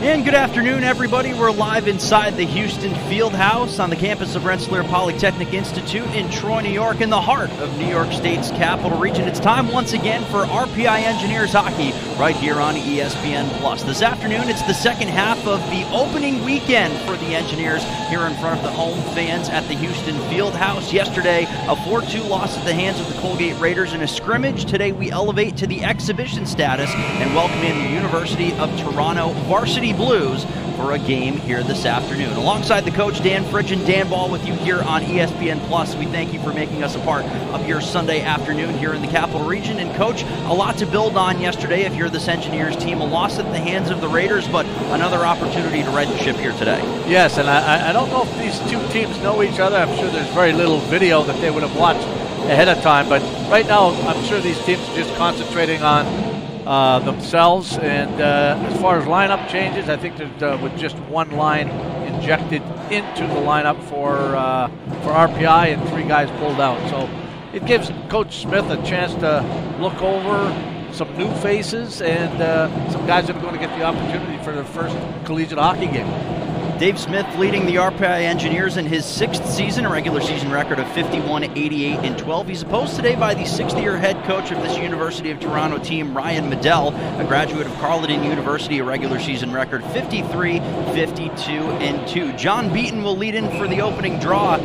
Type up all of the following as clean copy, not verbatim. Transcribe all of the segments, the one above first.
And good afternoon, everybody. We're live inside the Houston Fieldhouse on the campus of Rensselaer Polytechnic Institute in Troy, New York, in the heart of New York State's capital region. It's time once again for RPI Engineers hockey right here on ESPN+. This afternoon, it's the second half of the opening weekend for the Engineers here in front of the home fans at the Houston Fieldhouse. Yesterday, a 4-2 loss at the hands of the Colgate Raiders in a scrimmage. Today, we elevate to the exhibition status and welcome in the University of Toronto varsity Blues for a game here this afternoon. Alongside the coach, Dan Fridge and Dan Ball with you here on ESPN+. We thank you for making us a part of your Sunday afternoon here in the capital region. And coach, a lot to build on yesterday if you're this Engineers team. A loss at the hands of the Raiders, but another opportunity to right the ship here today. Yes, and I don't know if these two teams know each other. I'm sure there's very little video that they would have watched ahead of time, but right now I'm sure these teams are just concentrating on themselves, and as far as lineup changes, I think that with just one line injected into the lineup for RPI and 3 guys pulled out. So it gives Coach Smith a chance to look over some new faces and some guys that are going to get the opportunity for their first collegiate hockey game. Dave Smith leading the RPI Engineers in his 6th season, a regular season record of 51, 88, and 12. He's opposed today by the 6th-year head coach of this University of Toronto team, Ryan Medell, a graduate of Carleton University, a regular season record 53, 52, and 2. John Beaton will lead in for the opening draw.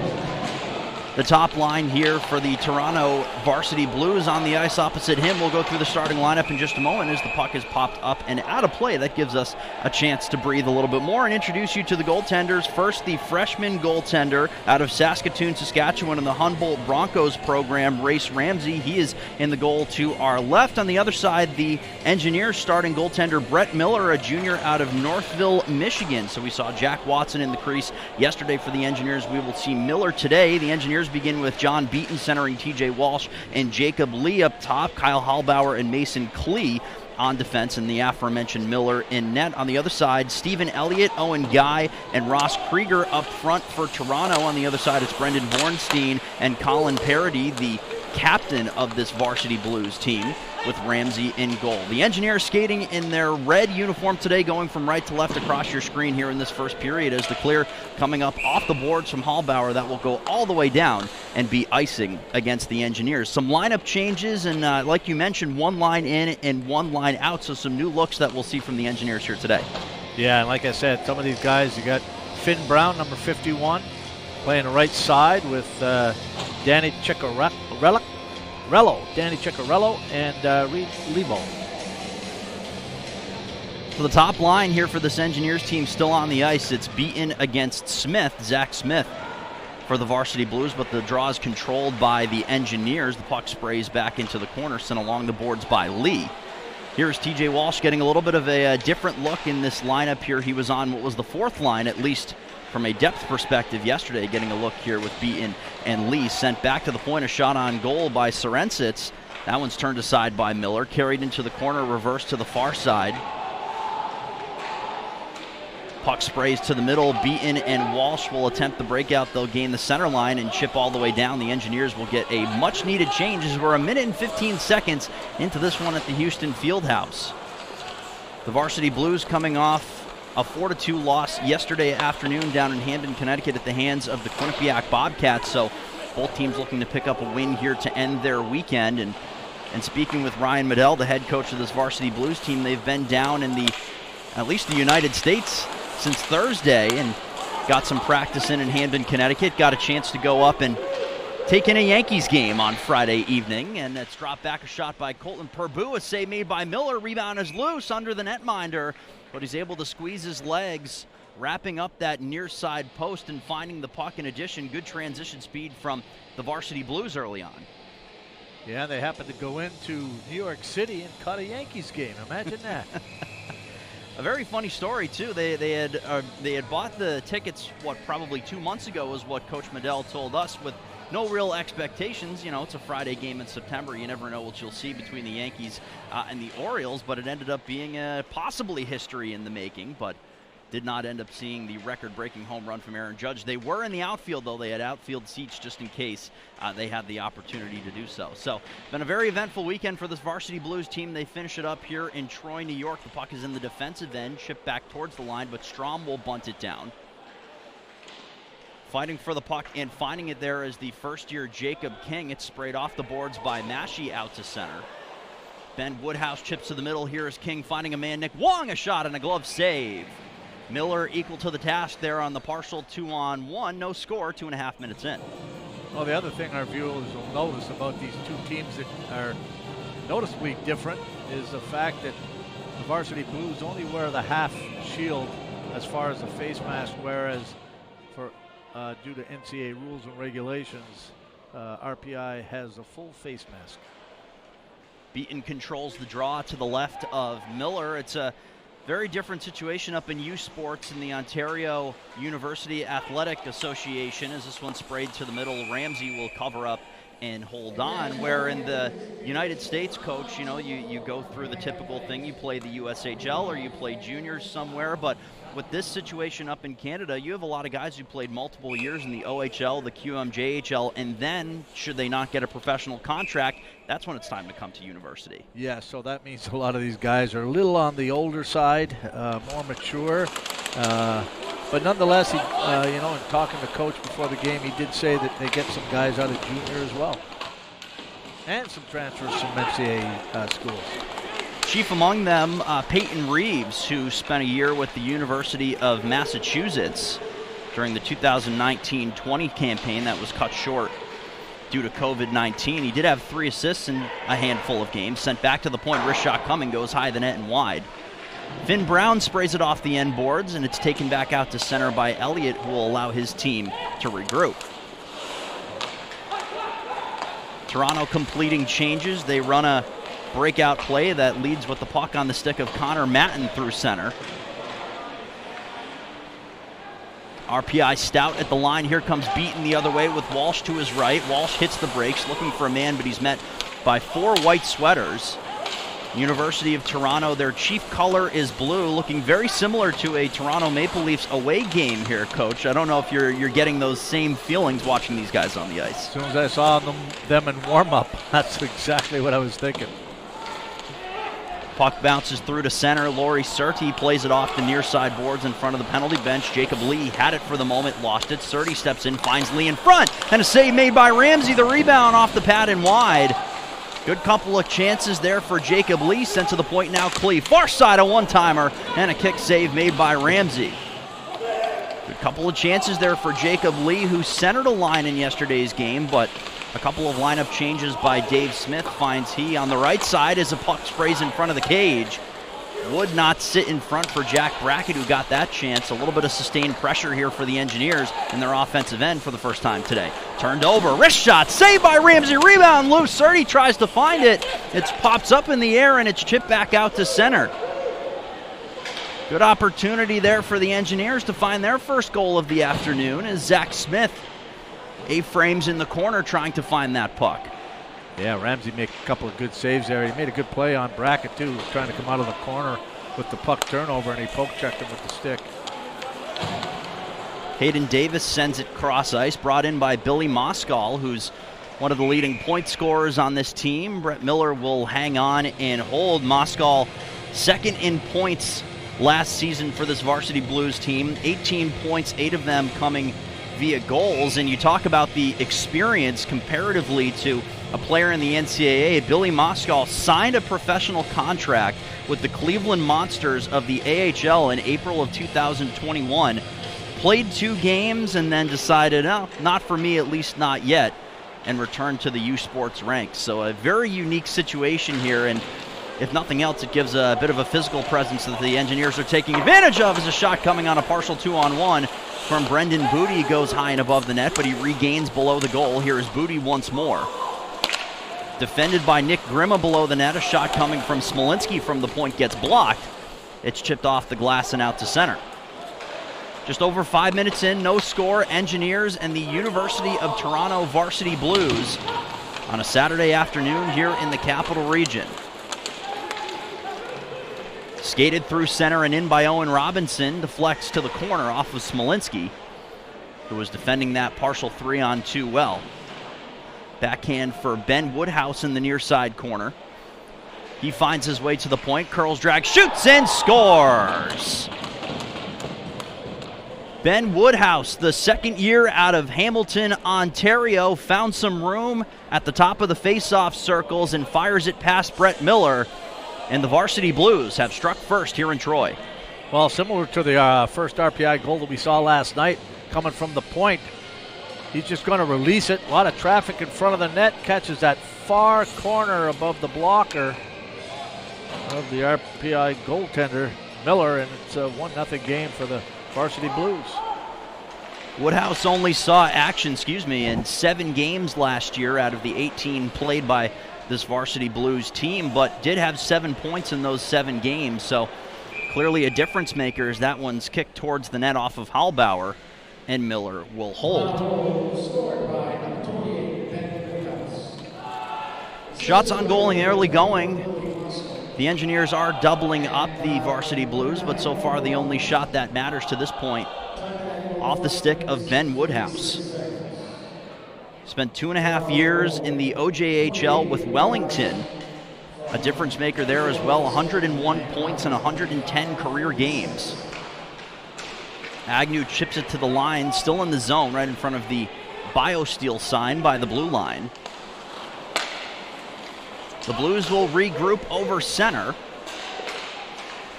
The top line here for the Toronto varsity Blues on the ice opposite him. We'll go through the starting lineup in just a moment as the puck is popped up and out of play. That gives us a chance to breathe a little bit more and introduce you to the goaltenders. First, the freshman goaltender out of Saskatoon, Saskatchewan in the Humboldt Broncos program, Race Ramsey. He is in the goal to our left. On the other side, the Engineers starting goaltender Brett Miller, a junior out of Northville, Michigan. So we saw Jack Watson in the crease yesterday for the Engineers. We will see Miller today. The Engineers begin with John Beaton centering TJ Walsh and Jacob Lee up top, Kyle Hallbauer and Mason Klee on defense, and the aforementioned Miller in net. On the other side, Stephen Elliott, Owen Guy, and Ross Krieger up front for Toronto. On the other side, it's Brendan Bornstein and Colin Parody, the captain of this varsity Blues team, with Ramsey in goal. The Engineers skating in their red uniform today, going from right to left across your screen here in this first period as the clear coming up off the boards from Hallbauer. That will go all the way down and be icing against the Engineers. Some lineup changes, and like you mentioned, one line in and one line out, so some new looks that we'll see from the Engineers here today. Yeah, and like I said, some of these guys, you got Finn Brown, number 51, playing the right side with Danny Ciccarello and Reed Lebo. So the top line here for this Engineers team still on the ice. It's Beaton against Smith, Zach Smith for the varsity Blues, but the draw is controlled by the Engineers. The puck sprays back into the corner, sent along the boards by Lee. Here's TJ Walsh getting a little bit of a different look in this lineup here. He was on what was the 4th line, at least from a depth perspective yesterday, getting a look here with Beaton and Lee. Sent back to the point, a shot on goal by Sorensits. That one's turned aside by Miller, carried into the corner, reversed to the far side. Puck sprays to the middle. Beaton and Walsh will attempt the breakout. They'll gain the center line and chip all the way down. The Engineers will get a much-needed change as we're a minute and 15 seconds into this one at the Houston Fieldhouse. The varsity Blues coming off a 4-2 loss yesterday afternoon down in Hamden, Connecticut at the hands of the Quinnipiac Bobcats. So both teams looking to pick up a win here to end their weekend. And speaking with Ryan Medell, the head coach of this varsity Blues team, they've been down in at least the United States since Thursday and got some practice in Hamden, Connecticut. Got a chance to go up and take in a Yankees game on Friday evening, and it's dropped back, a shot by Colton Purbu, a save made by Miller. Rebound is loose under the netminder, but he's able to squeeze his legs, wrapping up that near side post and finding the puck. In addition, good transition speed from the varsity Blues early on. Yeah, they happened to go into New York City and cut a Yankees game. Imagine that. A very funny story, too. They had bought the tickets, probably 2 months ago is what Coach Medell told us, with no real expectations. You know, it's a Friday game in September. You never know what you'll see between the Yankees and the Orioles, but it ended up being possibly history in the making. But Did not end up seeing the record-breaking home run from Aaron Judge. They were in the outfield, though. They had outfield seats just in case they had the opportunity to do so. So, been a very eventful weekend for this Varsity Blues team. They finish it up here in Troy, New York. The puck is in the defensive end, chipped back towards the line, but Strom will bunt it down. Fighting for the puck and finding it there is the first-year Jacob King. It's sprayed off the boards by Maschie out to center. Ben Woodhouse chips to the middle. Here is King finding a man, Nick Wong, a shot and a glove save. Miller equal to the task there on the partial 2-on-1. No score, 2.5 minutes in. Well, the other thing our viewers will notice about these two teams that are noticeably different is the fact that the Varsity Blues only wear the half shield as far as the face mask, whereas for due to NCAA rules and regulations, RPI has a full face mask. Beaton controls the draw to the left of Miller. It's a very different situation up in U Sports in the Ontario University Athletic Association, as this one sprayed to the middle. Ramsey will cover up and hold on, where in the United States, coach, you know, you go through the typical thing. You play the USHL or you play juniors somewhere, but with this situation up in Canada, you have a lot of guys who played multiple years in the OHL, the QMJHL, and then, should they not get a professional contract, that's when it's time to come to university. Yeah, so that means a lot of these guys are a little on the older side, more mature. But nonetheless, you know, in talking to Coach before the game, he did say that they get some guys out of junior as well. And some transfers from NCAA schools. Chief among them, Peyton Reeves, who spent a year with the University of Massachusetts during the 2019-20 campaign that was cut short due to COVID-19. He did have 3 assists in a handful of games. Sent back to the point, wrist shot coming, goes high the net and wide. Finn Brown sprays it off the end boards, and it's taken back out to center by Elliott, who will allow his team to regroup. Toronto completing changes. They run a breakout play that leads with the puck on the stick of Connor Matten through center. RPI stout at the line. Here comes Beaton the other way with Walsh to his right. Walsh hits the brakes, looking for a man, but he's met by 4 white sweaters. University of Toronto, their chief color is blue, looking very similar to a Toronto Maple Leafs away game here, Coach. I don't know if you're getting those same feelings watching these guys on the ice. As soon as I saw them in warm-up, that's exactly what I was thinking. Puck bounces through to center. Laurie Surtee plays it off the near side boards in front of the penalty bench. Jacob Lee had it for the moment, lost it. Surtee steps in, finds Lee in front, and a save made by Ramsey. The rebound off the pad and wide. Good couple of chances there for Jacob Lee. Sent to the point now, Cleve. Far side, a one-timer, and a kick save made by Ramsey. Good couple of chances there for Jacob Lee, who centered a line in yesterday's game, but a couple of lineup changes by Dave Smith finds he on the right side as a puck sprays in front of the cage. Would not sit in front for Jack Brackett, who got that chance. A little bit of sustained pressure here for the Engineers in their offensive end for the first time today. Turned over, wrist shot, saved by Ramsey, rebound loose. Surtee tries to find it. It pops up in the air and it's chipped back out to center. Good opportunity there for the Engineers to find their first goal of the afternoon as Zach Smith A-frames in the corner trying to find that puck. Yeah, Ramsey made a couple of good saves there. He made a good play on Brackett, too, trying to come out of the corner with the puck turnover, and he poke-checked him with the stick. Hayden Davis sends it cross ice, brought in by Billy Moskal, who's one of the leading point scorers on this team. Brett Miller will hang on and hold. Moskal second in points last season for this Varsity Blues team. 18 points, 8 of them coming via goals. And you talk about the experience comparatively to a player in the NCAA. Billy Moskal signed a professional contract with the Cleveland Monsters of the AHL in April of 2021. Played 2 games and then decided, oh, not for me, at least not yet, and returned to the U Sports ranks. So a very unique situation here, and if nothing else, it gives a bit of a physical presence that the Engineers are taking advantage of as a shot coming on a partial 2-on-1 from Brendan Booty. Goes high and above the net, but he regains below the goal. Here is Booty once more. Defended by Nick Grima below the net. A shot coming from Smolinski from the point gets blocked. It's chipped off the glass and out to center. Just over 5 minutes in, no score. Engineers and the University of Toronto Varsity Blues on a Saturday afternoon here in the Capital Region. Skated through center and in by Owen Robinson. Deflects to the corner off of Smolinski, who was defending that partial 3-on-2 well. Backhand for Ben Woodhouse in the near side corner. He finds his way to the point, curls, drags, shoots, and scores! Ben Woodhouse, the second year out of Hamilton, Ontario, found some room at the top of the face-off circles and fires it past Brett Miller. And the Varsity Blues have struck first here in Troy. Well, similar to the first RPI goal that we saw last night, coming from the point. He's just going to release it. A lot of traffic in front of the net. Catches that far corner above the blocker of the RPI goaltender, Miller, and it's a 1-0 game for the Varsity Blues. Woodhouse only saw action, in 7 games last year out of the 18 played by this Varsity Blues team, but did have 7 points in those 7 games, so clearly a difference maker as that one's kicked towards the net off of Hallbauer, and Miller will hold. Shots on goal and early going. The Engineers are doubling up the Varsity Blues, but so far the only shot that matters to this point off the stick of Ben Woodhouse. Spent 2.5 years in the OJHL with Wellington. A difference maker there as well, 101 points in 110 career games. Agnew chips it to the line, still in the zone, right in front of the BioSteel sign by the blue line. The Blues will regroup over center.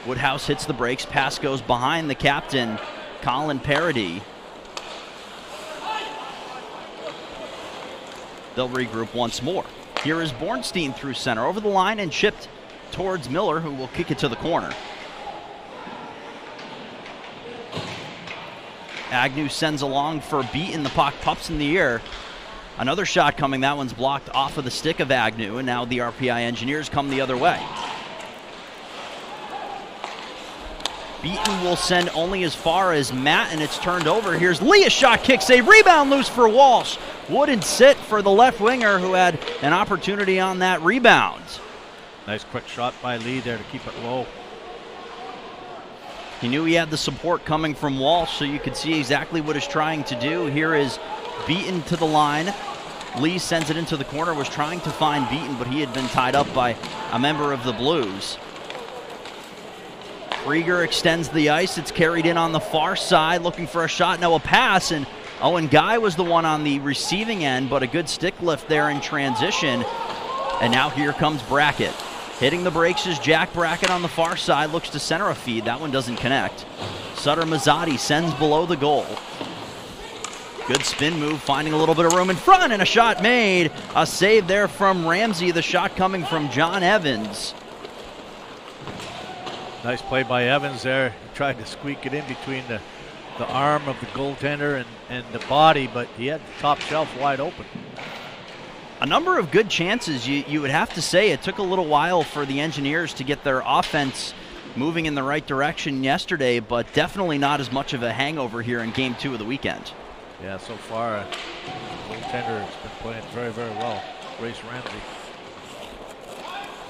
Woodhouse hits the brakes, pass goes behind the captain, Colin Parody. They'll regroup once more. Here is Bornstein through center, over the line and chipped towards Miller, who will kick it to the corner. Agnew sends along for Beaton. The puck pops in the air. Another shot coming. That one's blocked off of the stick of Agnew, and now the RPI Engineers come the other way. Beaton will send only as far as Matt, and it's turned over. Here's Lee, a shot, kick save, rebound loose for Walsh. Wouldn't sit for the left winger, who had an opportunity on that rebound. Nice quick shot by Lee there to keep it low. He knew he had the support coming from Walsh, so you could see exactly what he's trying to do. Here is Beaton to the line. Lee sends it into the corner, was trying to find Beaton, but he had been tied up by a member of the Blues. Krieger extends the ice. It's carried in on the far side, looking for a shot. Now a pass, and Owen Guy was the one on the receiving end, but a good stick lift there in transition. And now here comes Brackett. Hitting the brakes is Jack Brackett on the far side, looks to center a feed. That one doesn't connect. Sutter Mazzotti sends below the goal. Good spin move, finding a little bit of room in front, and a shot made. A save there from Ramsey, the shot coming from John Evans. Nice play by Evans there. He tried to squeak it in between the arm of the goaltender and the body, but he had the top shelf wide open. A number of good chances. You would have to say it took a little while for the Engineers to get their offense moving in the right direction yesterday, but definitely not as much of a hangover here in Game 2 of the weekend. Yeah, so far, the goaltender has been playing very, very well. Grace Ramsey.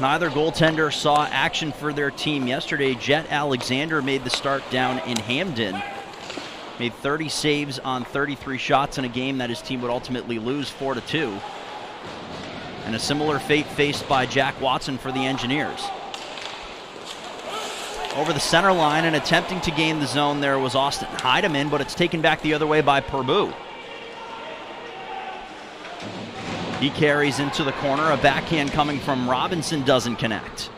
Neither goaltender saw action for their team yesterday. Jet Alexander made the start down in Hamden. Made 30 saves on 33 shots in a game that his team would ultimately lose 4-2. And a similar fate faced by Jack Watson for the Engineers. Over the center line and attempting to gain the zone there was Austin Heidemann, but it's taken back the other way by Purbu. He carries into the corner. A backhand coming from Robinson doesn't connect.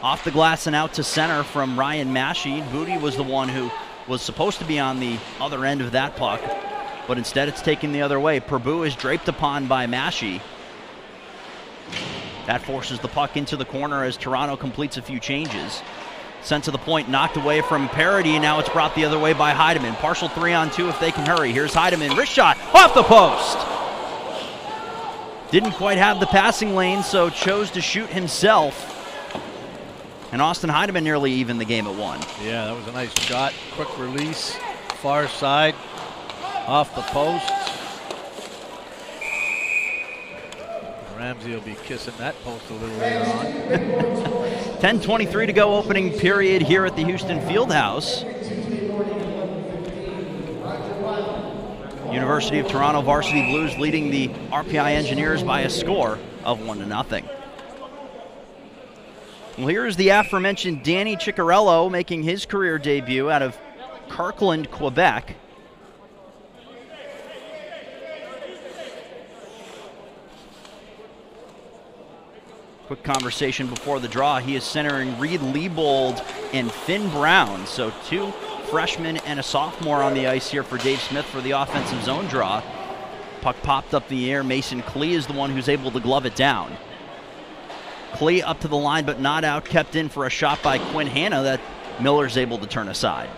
Off the glass and out to center from Ryan Maschy. Booty was the one who was supposed to be on the other end of that puck, but instead it's taken the other way. Purbu is draped upon by Maschy. That forces the puck into the corner as Toronto completes a few changes. Sent to the point, knocked away from Parody, and now it's brought the other way by Heidemann. Partial 3-on-2 if they can hurry. Here's Heidemann, wrist shot, off the post! Didn't quite have the passing lane, so chose to shoot himself. And Austin Heidemann nearly evened the game at 1. Yeah, that was a nice shot. Quick release, far side, off the post. Ramsey will be kissing that post a little later on. 10:23 to go, opening period here at the Houston Fieldhouse. University of Toronto Varsity Blues leading the RPI Engineers by a score of 1-0. Well, here's the aforementioned Danny Ciccarello making his career debut out of Kirkland, Quebec. Quick conversation before the draw. He is centering Reed Leibold and Finn Brown. So 2 freshmen and a sophomore on the ice here for Dave Smith for the offensive zone draw. Puck popped up the air. Mason Klee is the one who's able to glove it down. Klee up to the line but not out. Kept in for a shot by Quinn Hanna that Miller's able to turn aside.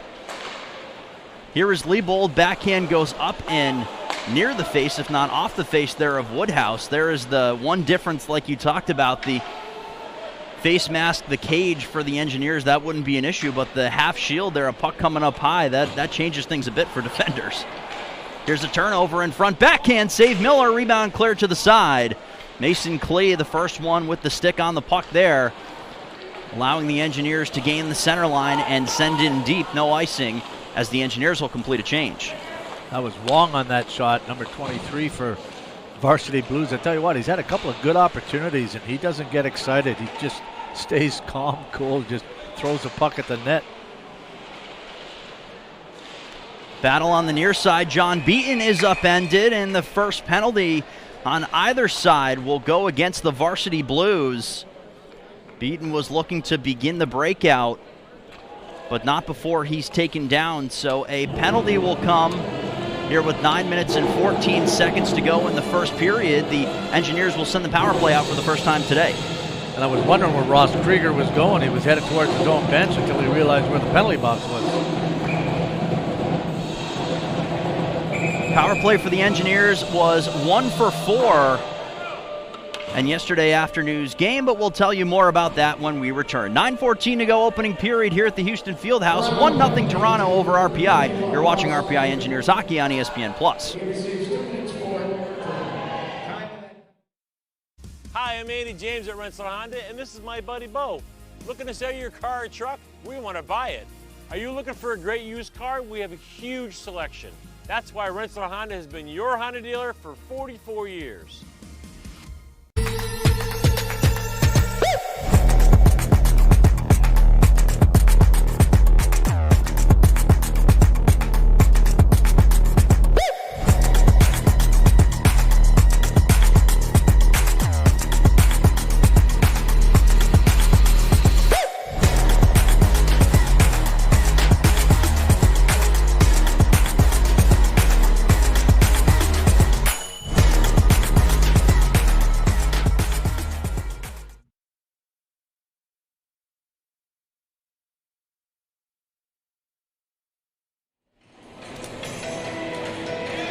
Here is Leibold. Backhand goes up and near the face, if not off the face there of Woodhouse. There is the one difference, like you talked about, the face mask, the cage for the Engineers, that wouldn't be an issue, but the half shield there, a puck coming up high, that changes things a bit for defenders. Here's a turnover in front, backhand save, Miller, rebound cleared to the side. Mason Klee, the first one with the stick on the puck there, allowing the Engineers to gain the center line and send in deep, no icing, as the Engineers will complete a change. I was Wong on that shot, number 23 for Varsity Blues. I tell you what, he's had a couple of good opportunities, and he doesn't get excited. He just stays calm, cool, just throws the puck at the net. Battle on the near side. John Beaton is upended, and the first penalty on either side will go against the Varsity Blues. Beaton was looking to begin the breakout, but not before he's taken down. So a penalty will come here with 9 minutes and 14 seconds to go in the first period. The Engineers will send the power play out for the first time today. And I was wondering where Ross Krieger was going. He was headed towards his own bench until he realized where the penalty box was. Power play for the Engineers was 1 for 4 in yesterday afternoon's game, but we'll tell you more about that when we return. 9:14 to go, opening period here at the Houston Fieldhouse. 1-0 Toronto over RPI. You're watching RPI Engineers hockey on ESPN+. Hi, I'm Andy James at Rensselaer Honda, and this is my buddy Bo. Looking to sell your car or truck? We want to buy it. Are you looking for a great used car? We have a huge selection. That's why Rensselaer Honda has been your Honda dealer for 44 years.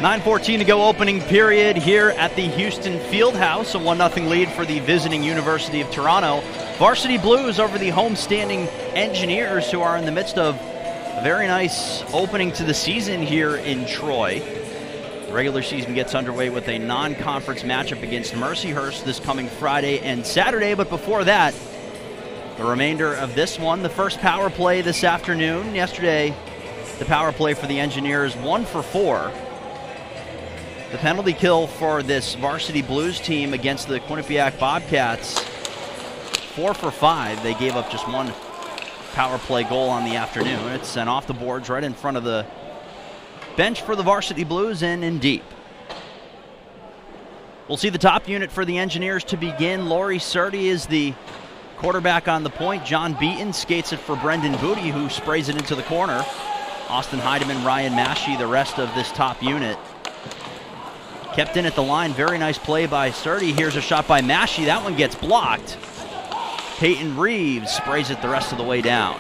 .9:14 to go, opening period here at the Houston Fieldhouse. A 1-0 lead for the visiting University of Toronto. Varsity Blues over the homestanding Engineers, who are in the midst of a very nice opening to the season here in Troy. The regular season gets underway with a non-conference matchup against Mercyhurst this coming Friday and Saturday, but before that, the remainder of this one, the first power play this afternoon. Yesterday, the power play for the Engineers, 1 for 4. The penalty kill for this Varsity Blues team against the Quinnipiac Bobcats, 4 for 5. They gave up just one power play goal on the afternoon. It's sent off the boards right in front of the bench for the Varsity Blues and in deep. We'll see the top unit for the Engineers to begin. Laurie Surdy is the quarterback on the point. John Beaton skates it for Brendan Booty, who sprays it into the corner. Austin Heidemann, Ryan Maschie, the rest of this top unit. Kept in at the line. Very nice play by Surdy. Here's a shot by Maschie. That one gets blocked. Peyton Reeves sprays it the rest of the way down.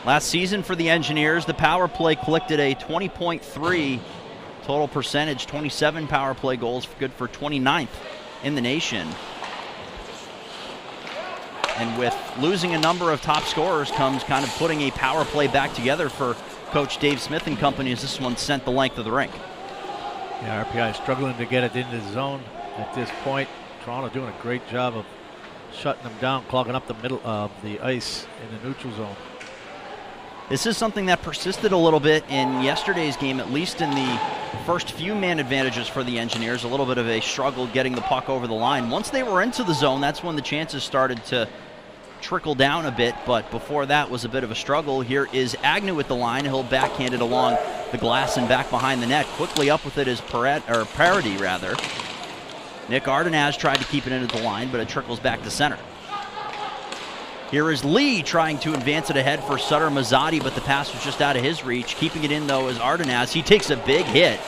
Last season for the Engineers, the power play clicked at a 20.3 total percentage, 27 power play goals, good for 29th in the nation. And with losing a number of top scorers comes kind of putting a power play back together for Coach Dave Smith and company, as this one sent the length of the rink. Yeah, RPI is struggling to get it in the zone at this point. Toronto doing a great job of shutting them down, clogging up the middle of the ice in the neutral zone. This is something that persisted a little bit in yesterday's game, at least in the first few man advantages for the Engineers. A little bit of a struggle getting the puck over the line. Once they were into the zone, that's when the chances started to trickle down a bit, but before that was a bit of a struggle. Here is Agnew at the line. He'll backhand it along the glass and back behind the net. Quickly up with it is Parody, rather. Nick Ardenaz tried to keep it into the line, but it trickles back to center. Here is Lee trying to advance it ahead for Sutter Mazzotti, but the pass was just out of his reach. Keeping it in, though, is Ardenaz. He takes a big hit.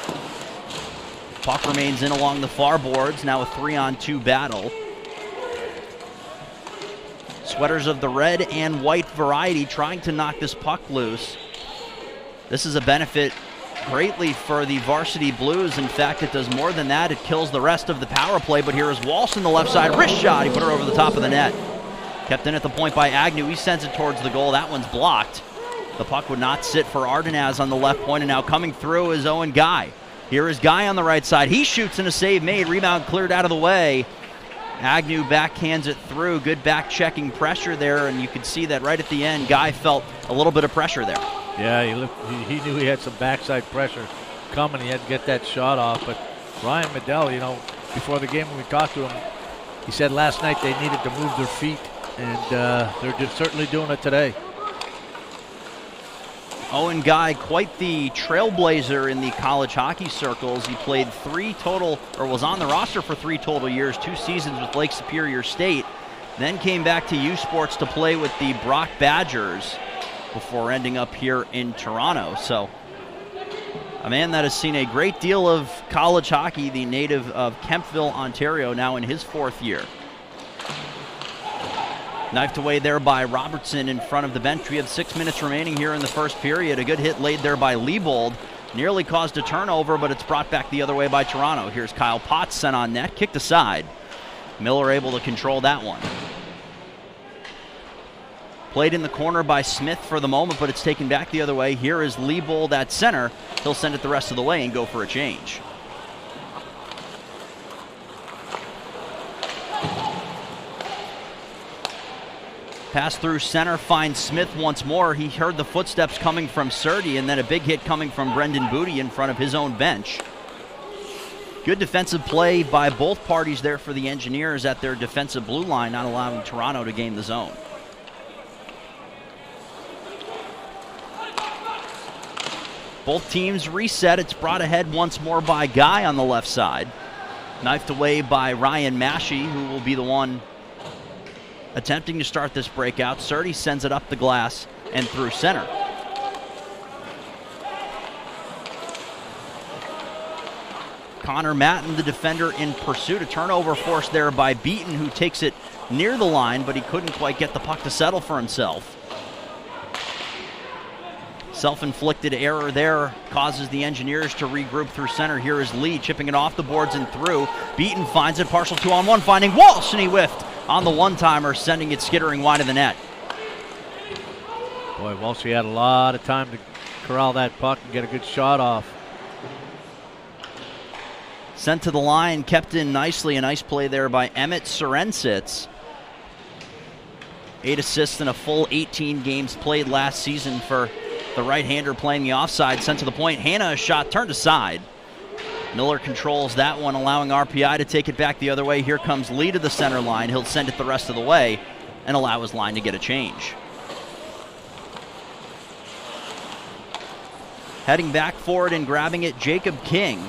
Puck remains in along the far boards. Now a 3-on-2 battle. Sweaters of the red and white variety trying to knock this puck loose. This is a benefit greatly for the varsity Blues. In fact, it does more than that. It kills the rest of the power play, but here is Walsh on the left side. Wrist shot. He put her over the top of the net. Kept in at the point by Agnew. He sends it towards the goal. That one's blocked. The puck would not sit for Ardenaz on the left point, and now coming through is Owen Guy. Here is Guy on the right side. He shoots and a save made. Rebound cleared out of the way. Agnew backhands it through. Good back-checking pressure there, and you could see that right at the end, Guy felt a little bit of pressure there. Yeah, he knew he had some backside pressure coming. He had to get that shot off, but Ryan Medell, you know, before the game when we talked to him, he said last night they needed to move their feet, and they're just certainly doing it today. Owen Guy, quite the trailblazer in the college hockey circles. He played was on the roster for 3 total years, 2 seasons with Lake Superior State, then came back to U Sports to play with the Brock Badgers before ending up here in Toronto. So a man that has seen a great deal of college hockey, the native of Kempville, Ontario, now in his 4th year. Knifed away there by Robertson in front of the bench. We have 6 minutes remaining here in the first period. A good hit laid there by Liebold. Nearly caused a turnover, but it's brought back the other way by Toronto. Here's Kyle Potts sent on net, kicked aside. Miller able to control that one. Played in the corner by Smith for the moment, but it's taken back the other way. Here is Liebold at center. He'll send it the rest of the way and go for a change. Pass through center, finds Smith once more. He heard the footsteps coming from Surdy, and then a big hit coming from Brendan Booty in front of his own bench. Good defensive play by both parties there for the Engineers at their defensive blue line, not allowing Toronto to gain the zone. Both teams reset. It's brought ahead once more by Guy on the left side. Knifed away by Ryan Massey, who will be the one attempting to start this breakout. Surdy sends it up the glass and through center. Connor Matten, the defender, in pursuit. A turnover forced there by Beaton, who takes it near the line, but he couldn't quite get the puck to settle for himself. Self-inflicted error there causes the Engineers to regroup through center. Here is Lee chipping it off the boards and through. Beaton finds it, partial 2-on-1, finding Walsh, and he whiffed on the one-timer, sending it skittering wide of the net. Boy, Walsh had a lot of time to corral that puck and get a good shot off. Sent to the line, kept in nicely. A nice play there by Emmett Sorensitz. 8 assists in a full 18 games played last season for the right-hander playing the offside. Sent to the point. Hanna, a shot turned aside. Miller controls that one, allowing RPI to take it back the other way. Here comes Lee to the center line. He'll send it the rest of the way and allow his line to get a change. Heading back forward and grabbing it, Jacob King.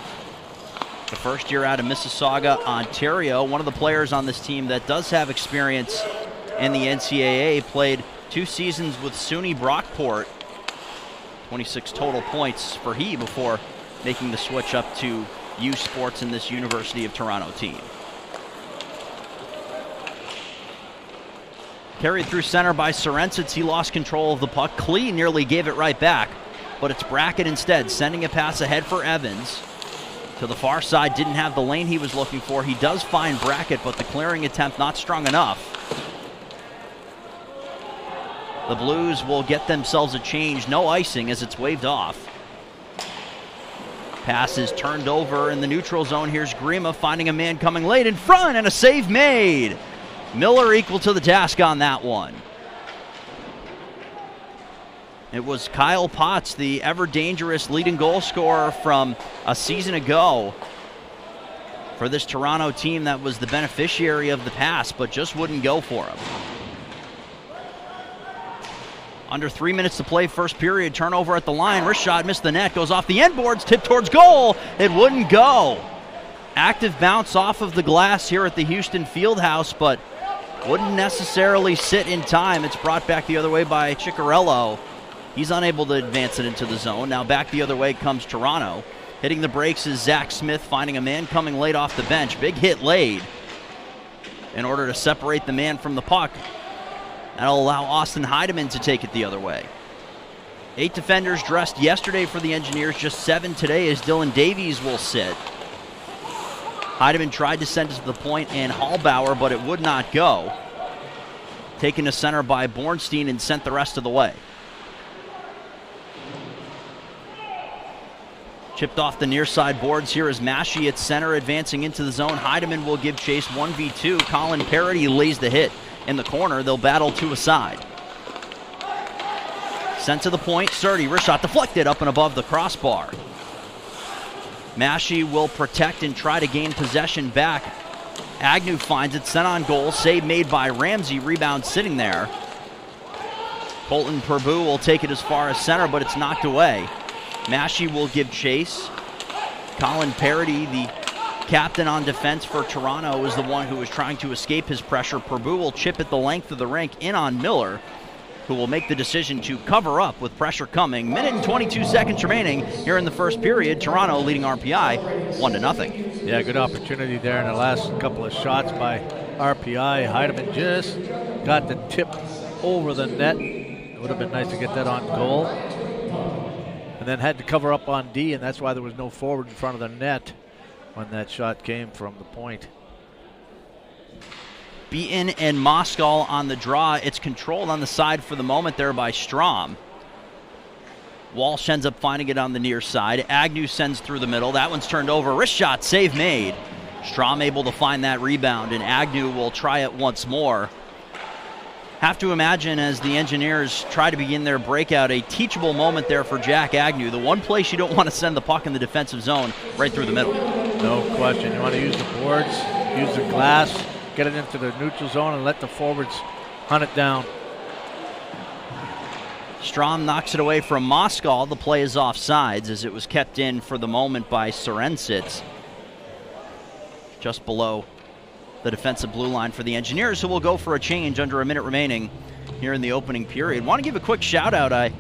The first year out of Mississauga, Ontario. One of the players on this team that does have experience in the NCAA. Played 2 seasons with SUNY Brockport. 26 total points for he before making the switch up to U Sports in this University of Toronto team. Carried through center by Sorensitz. He lost control of the puck. Klee nearly gave it right back, but it's Brackett instead, sending a pass ahead for Evans. To the far side, didn't have the lane he was looking for. He does find Brackett, but the clearing attempt not strong enough. The Blues will get themselves a change. No icing as it's waved off. Pass is turned over in the neutral zone. Here's Grima finding a man coming late in front, and a save made. Miller equal to the task on that one. It was Kyle Potts, the ever-dangerous leading goal scorer from a season ago for this Toronto team that was the beneficiary of the pass, but just wouldn't go for him. Under 3 minutes to play, first period, turnover at the line. Wrist shot, missed the net, goes off the end boards, tipped towards goal. It wouldn't go. Active bounce off of the glass here at the Houston Fieldhouse, but wouldn't necessarily sit in time. It's brought back the other way by Ciccarello. He's unable to advance it into the zone. Now back the other way comes Toronto. Hitting the brakes is Zach Smith, finding a man coming late off the bench. Big hit laid in order to separate the man from the puck. That'll allow Austin Heidemann to take it the other way. 8 defenders dressed yesterday for the Engineers, just 7 today as Dylan Davies will sit. Heidemann tried to send it to the point and Hallbauer, but it would not go. Taken to center by Bornstein and sent the rest of the way. Chipped off the near side boards. Here is Maschie at center, advancing into the zone. Heidemann will give chase 1v2. Colin Parody lays the hit in the corner. They'll battle to a side. Sent to the point. Surdy, wrist shot deflected up and above the crossbar. Maschie will protect and try to gain possession back. Agnew finds it, sent on goal. Save made by Ramsey. Rebound sitting there. Colton Purbu will take it as far as center, but it's knocked away. Maschie will give chase. Colin Parody, the captain on defense for Toronto, is the one who is trying to escape his pressure. Purbu will chip at the length of the rink in on Miller, who will make the decision to cover up with pressure coming. Minute and 22 seconds remaining here in the first period. Toronto leading RPI 1-0. Yeah, good opportunity there in the last couple of shots by RPI. Heidemann just got the tip over the net. It would have been nice to get that on goal. And then had to cover up on D, and that's why there was no forward in front of the net when that shot came from the point. Beaton and Moskal on the draw. It's controlled on the side for the moment there by Strom. Walsh ends up finding it on the near side. Agnew sends through the middle. That one's turned over. Wrist shot, save made. Strom able to find that rebound, and Agnew will try it once more. Have to imagine, as the Engineers try to begin their breakout, a teachable moment there for Jack Agnew. The one place you don't want to send the puck in the defensive zone, right through the middle. No question. You want to use the boards, use the glass, get it into the neutral zone, and let the forwards hunt it down. Strom knocks it away from Moskal. The play is offsides as it was kept in for the moment by Sorensitz. Just below the defensive blue line for the Engineers, who will go for a change under a minute remaining here in the opening period. Want to give a quick shout out. I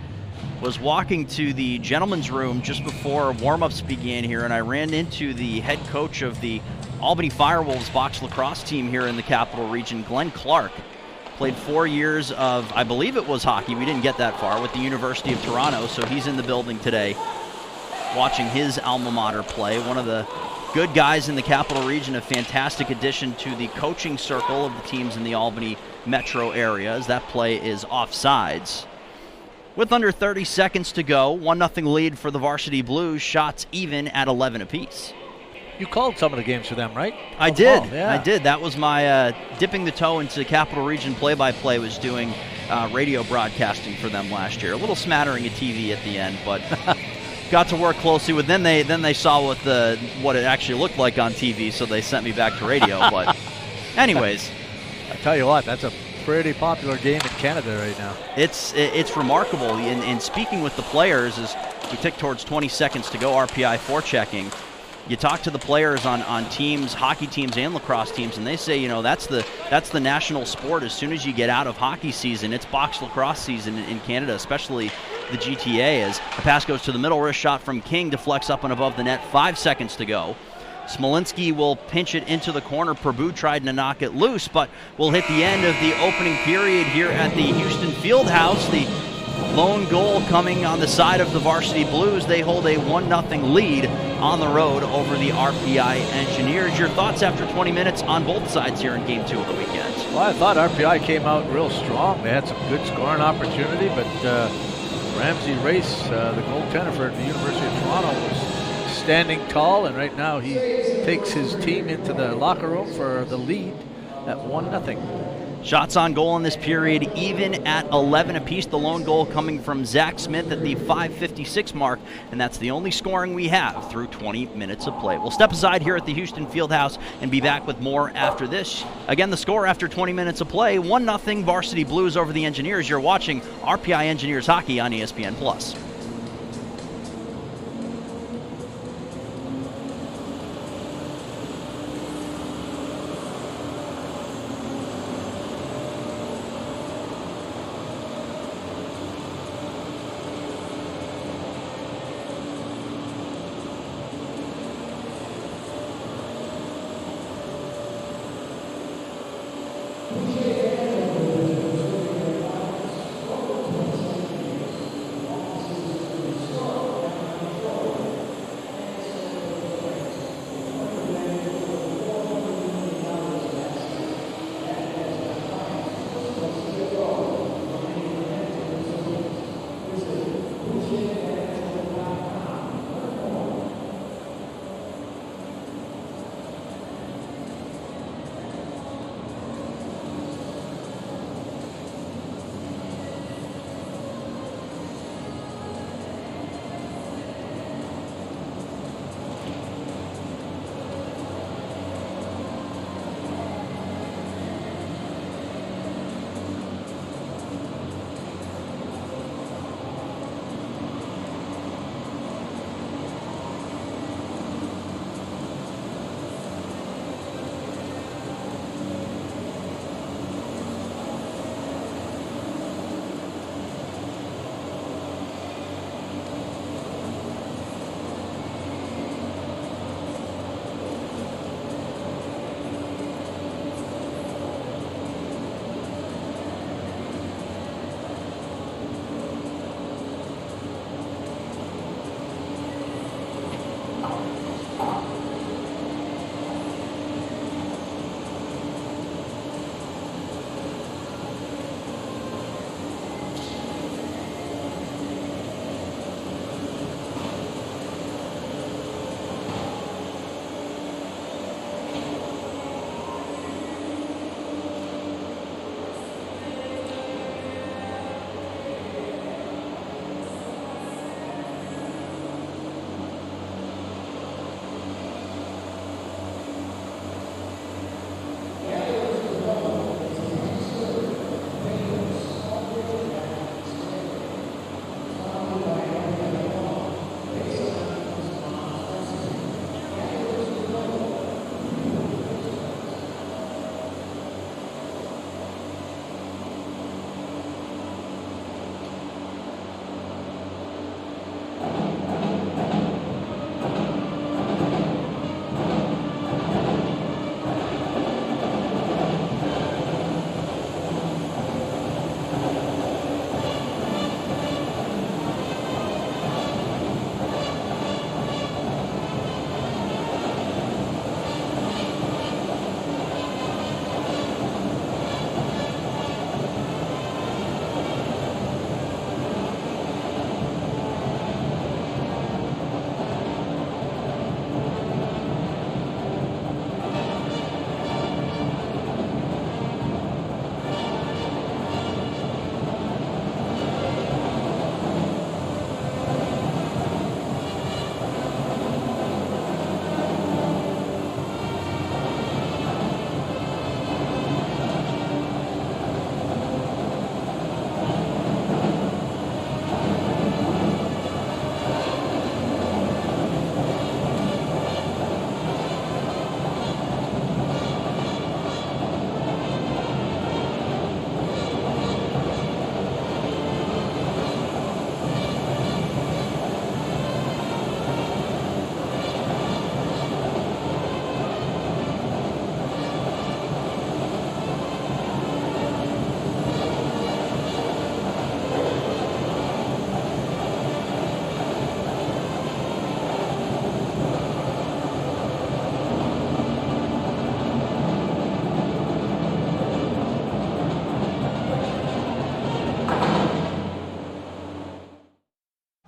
was walking to the gentleman's room just before warm-ups began here, and I ran into the head coach of the Albany Firewolves box lacrosse team here in the Capital Region, Glenn Clark. Played 4 years of, I believe it was hockey, we didn't get that far, with the University of Toronto, so he's in the building today watching his alma mater play. One of the good guys in the Capital Region, a fantastic addition to the coaching circle of the teams in the Albany metro area, as that play is offsides. With under 30 seconds to go, 1-0 lead for the Varsity Blues, shots even at 11 apiece. You called some of the games for them, right? I did. Yeah. I did. That was my dipping the toe into Capital Region play-by-play, was doing radio broadcasting for them last year. A little smattering of TV at the end, but got to work closely with them. Then they saw what it actually looked like on TV, so they sent me back to radio. But anyways, I tell you what, that's a pretty popular game in Canada right now. It's remarkable. In speaking with the players, as we tick towards 20 seconds to go, RPI forechecking, you talk to the players on teams, hockey teams and lacrosse teams, and they say, you know, that's the national sport. As soon as you get out of hockey season, it's box lacrosse season in Canada, especially the GTA. As the pass goes to the middle, wrist shot from King deflects up and above the net. 5 seconds to go. Smolinski will pinch it into the corner. Purbu tried to knock it loose, but will hit the end of the opening period here at the Houston Fieldhouse. The lone goal coming on the side of the Varsity Blues. They hold a 1-0 lead on the road over the RPI Engineers. Your thoughts after 20 minutes on both sides here in Game 2 of the weekend? Well, I thought RPI came out real strong. They had some good scoring opportunity, but Ramsey Race, the goaltender for the University of Toronto, was standing tall, and right now he takes his team into the locker room for the lead at 1-0. Shots on goal in this period, even at 11 apiece. The lone goal coming from Zach Smith at the 5:56 mark, and that's the only scoring we have through 20 minutes of play. We'll step aside here at the Houston Fieldhouse and be back with more after this. Again, the score after 20 minutes of play, 1-0 Varsity Blues over the Engineers. You're watching RPI Engineers Hockey on ESPN+.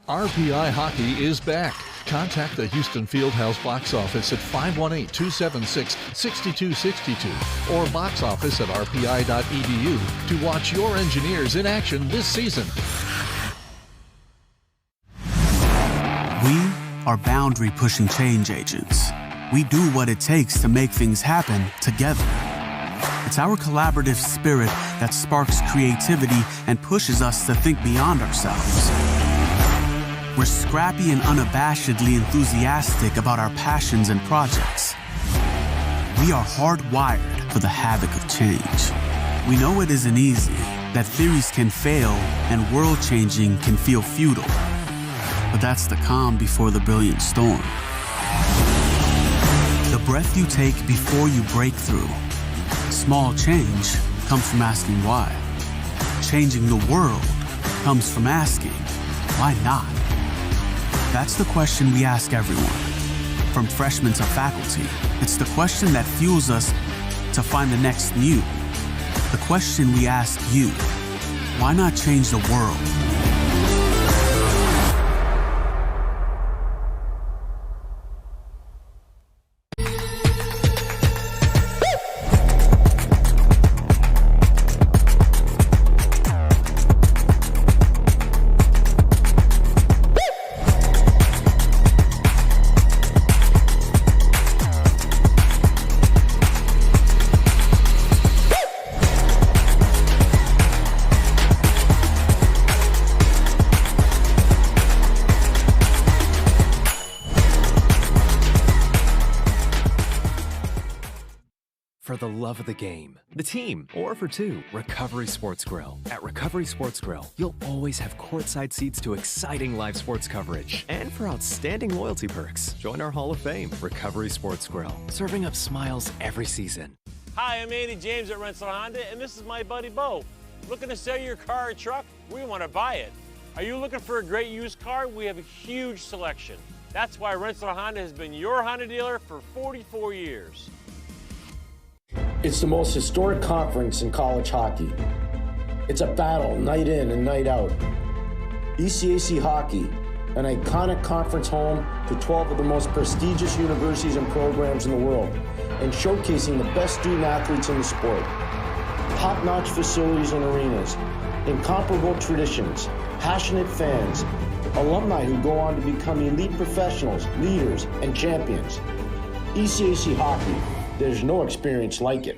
RPI Hockey is back. Contact the Houston Fieldhouse box office at 518-276-6262 or box office at rpi.edu to watch your Engineers in action this season. We are boundary-pushing change agents. We do what it takes to make things happen together. It's our collaborative spirit that sparks creativity and pushes us to think beyond ourselves. We're scrappy and unabashedly enthusiastic about our passions and projects. We are hardwired for the havoc of change. We know it isn't easy, that theories can fail and world-changing can feel futile. But that's the calm before the brilliant storm. The breath you take before you break through. Small change comes from asking why. Changing the world comes from asking, why not? That's the question we ask everyone, from freshmen to faculty. It's the question that fuels us to find the next new. The question we ask you, why not change the world? For the love of the game, the team, or for two, Recovery Sports Grill. At Recovery Sports Grill, you'll always have courtside seats to exciting live sports coverage. And for outstanding loyalty perks, join our Hall of Fame, Recovery Sports Grill, serving up smiles every season. Hi, I'm Andy James at Rensselaer Honda, and this is my buddy Bo. Looking to sell your car or truck? We want to buy it. Are you looking for a great used car? We have a huge selection. That's why Rensselaer Honda has been your Honda dealer for 44 years. It's the most historic conference in college hockey. It's a battle night in and night out. ECAC Hockey, an iconic conference home to 12 of the most prestigious universities and programs in the world, and showcasing the best student athletes in the sport. Top-notch facilities and arenas, incomparable traditions, passionate fans, alumni who go on to become elite professionals, leaders, and champions. ECAC Hockey, there's no experience like it.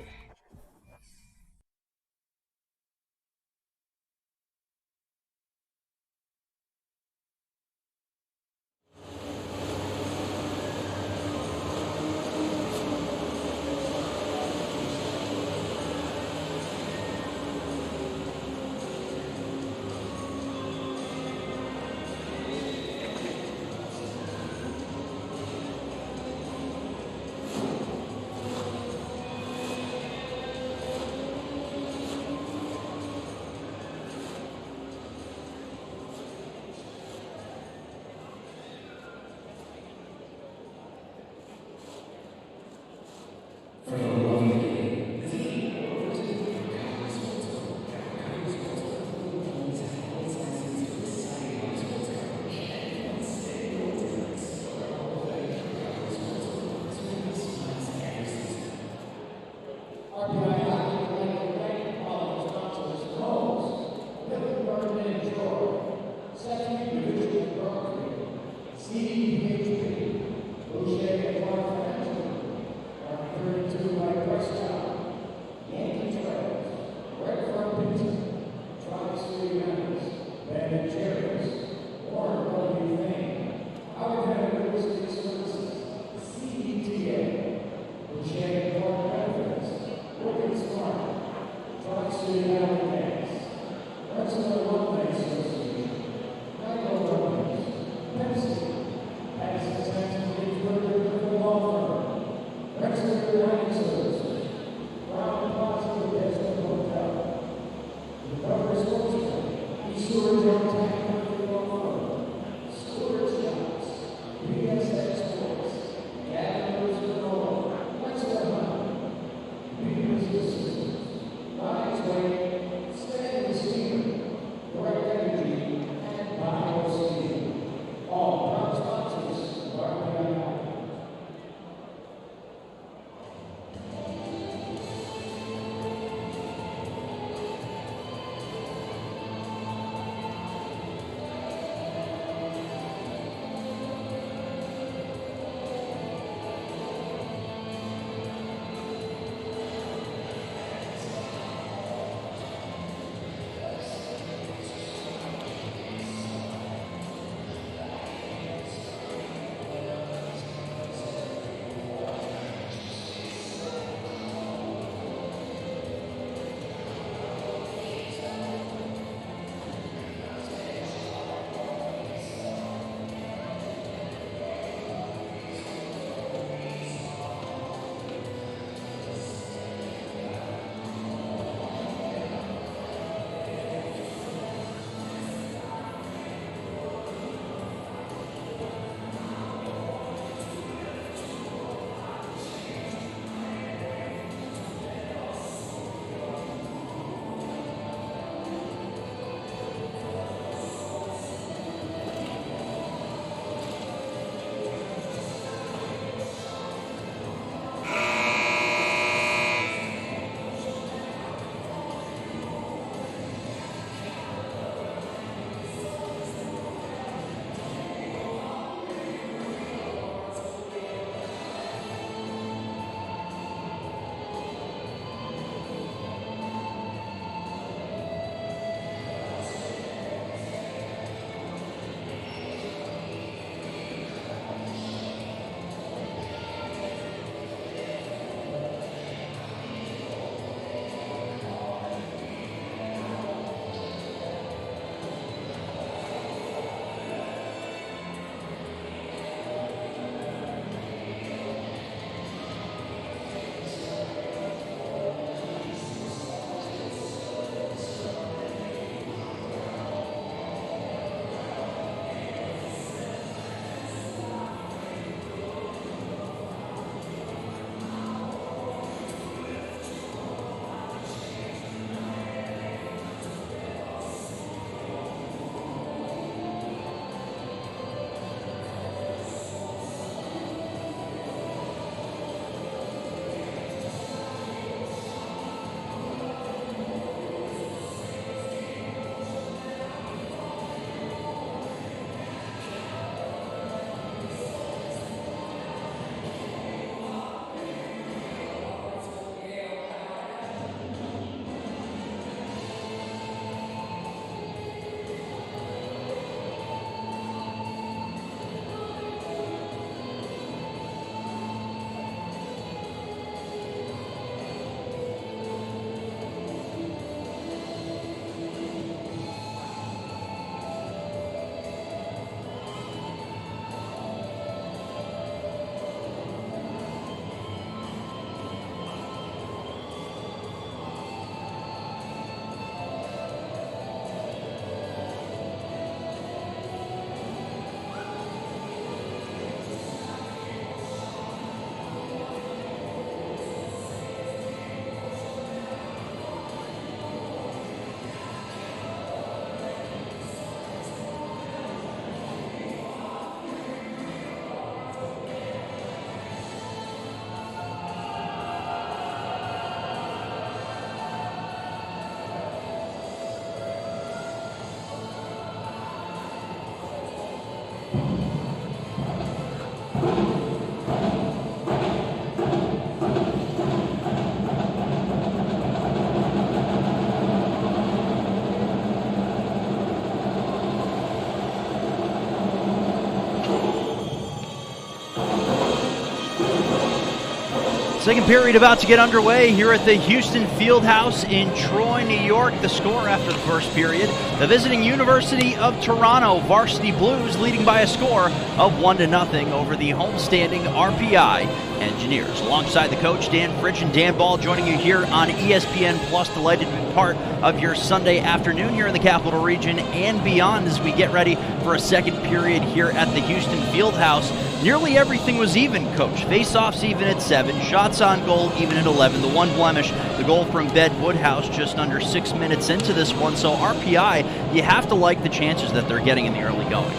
Second period about to get underway here at the Houston Fieldhouse in Troy, New York. The score after the first period, the visiting University of Toronto Varsity Blues leading by a score of 1-0 over the homestanding RPI Engineers. Alongside the coach, Dan Fritsch and Dan Ball, joining you here on ESPN Plus. Delighted to be part of your Sunday afternoon here in the Capital Region and beyond as we get ready for a second period here at the Houston Fieldhouse. Nearly everything was even, Coach. Face-offs even at 7, shots on goal even at 11. The one blemish, the goal from Bed Woodhouse just under 6 minutes into this one. So RPI, you have to like the chances that they're getting in the early going.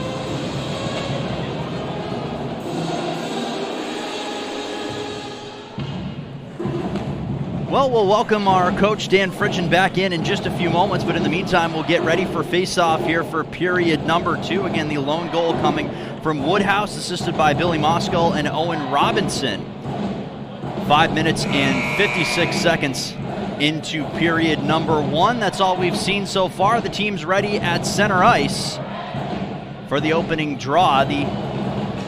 Well, we'll welcome our coach, Dan Fritsch, back in just a few moments, but in the meantime, we'll get ready for face-off here for period number 2. Again, the lone goal coming from Woodhouse, assisted by Billy Moskal and Owen Robinson. 5 minutes and 56 seconds into period number 1. That's all we've seen so far. The team's ready at center ice for the opening draw. The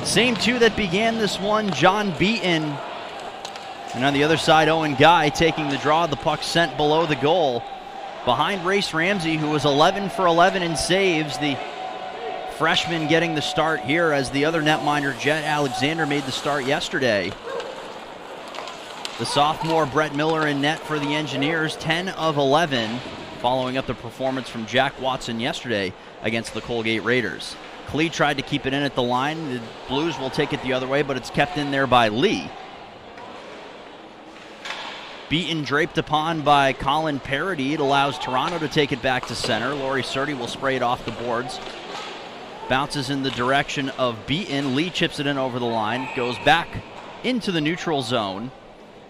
same two that began this one, John Beaton. And on the other side, Owen Guy taking the draw. The puck sent below the goal. Behind Race Ramsey, who was 11 for 11 in saves. The freshman getting the start here as the other netminder, Jet Alexander, made the start yesterday. The sophomore, Brett Miller, in net for the Engineers, 10 of 11, following up the performance from Jack Watson yesterday against the Colgate Raiders. Klee tried to keep it in at the line. The Blues will take it the other way, but it's kept in there by Lee. Beaten draped upon by Colin Parody. It allows Toronto to take it back to center. Laurie Surtee will spray it off the boards. Bounces in the direction of Beaton. Lee chips it in over the line. Goes back into the neutral zone.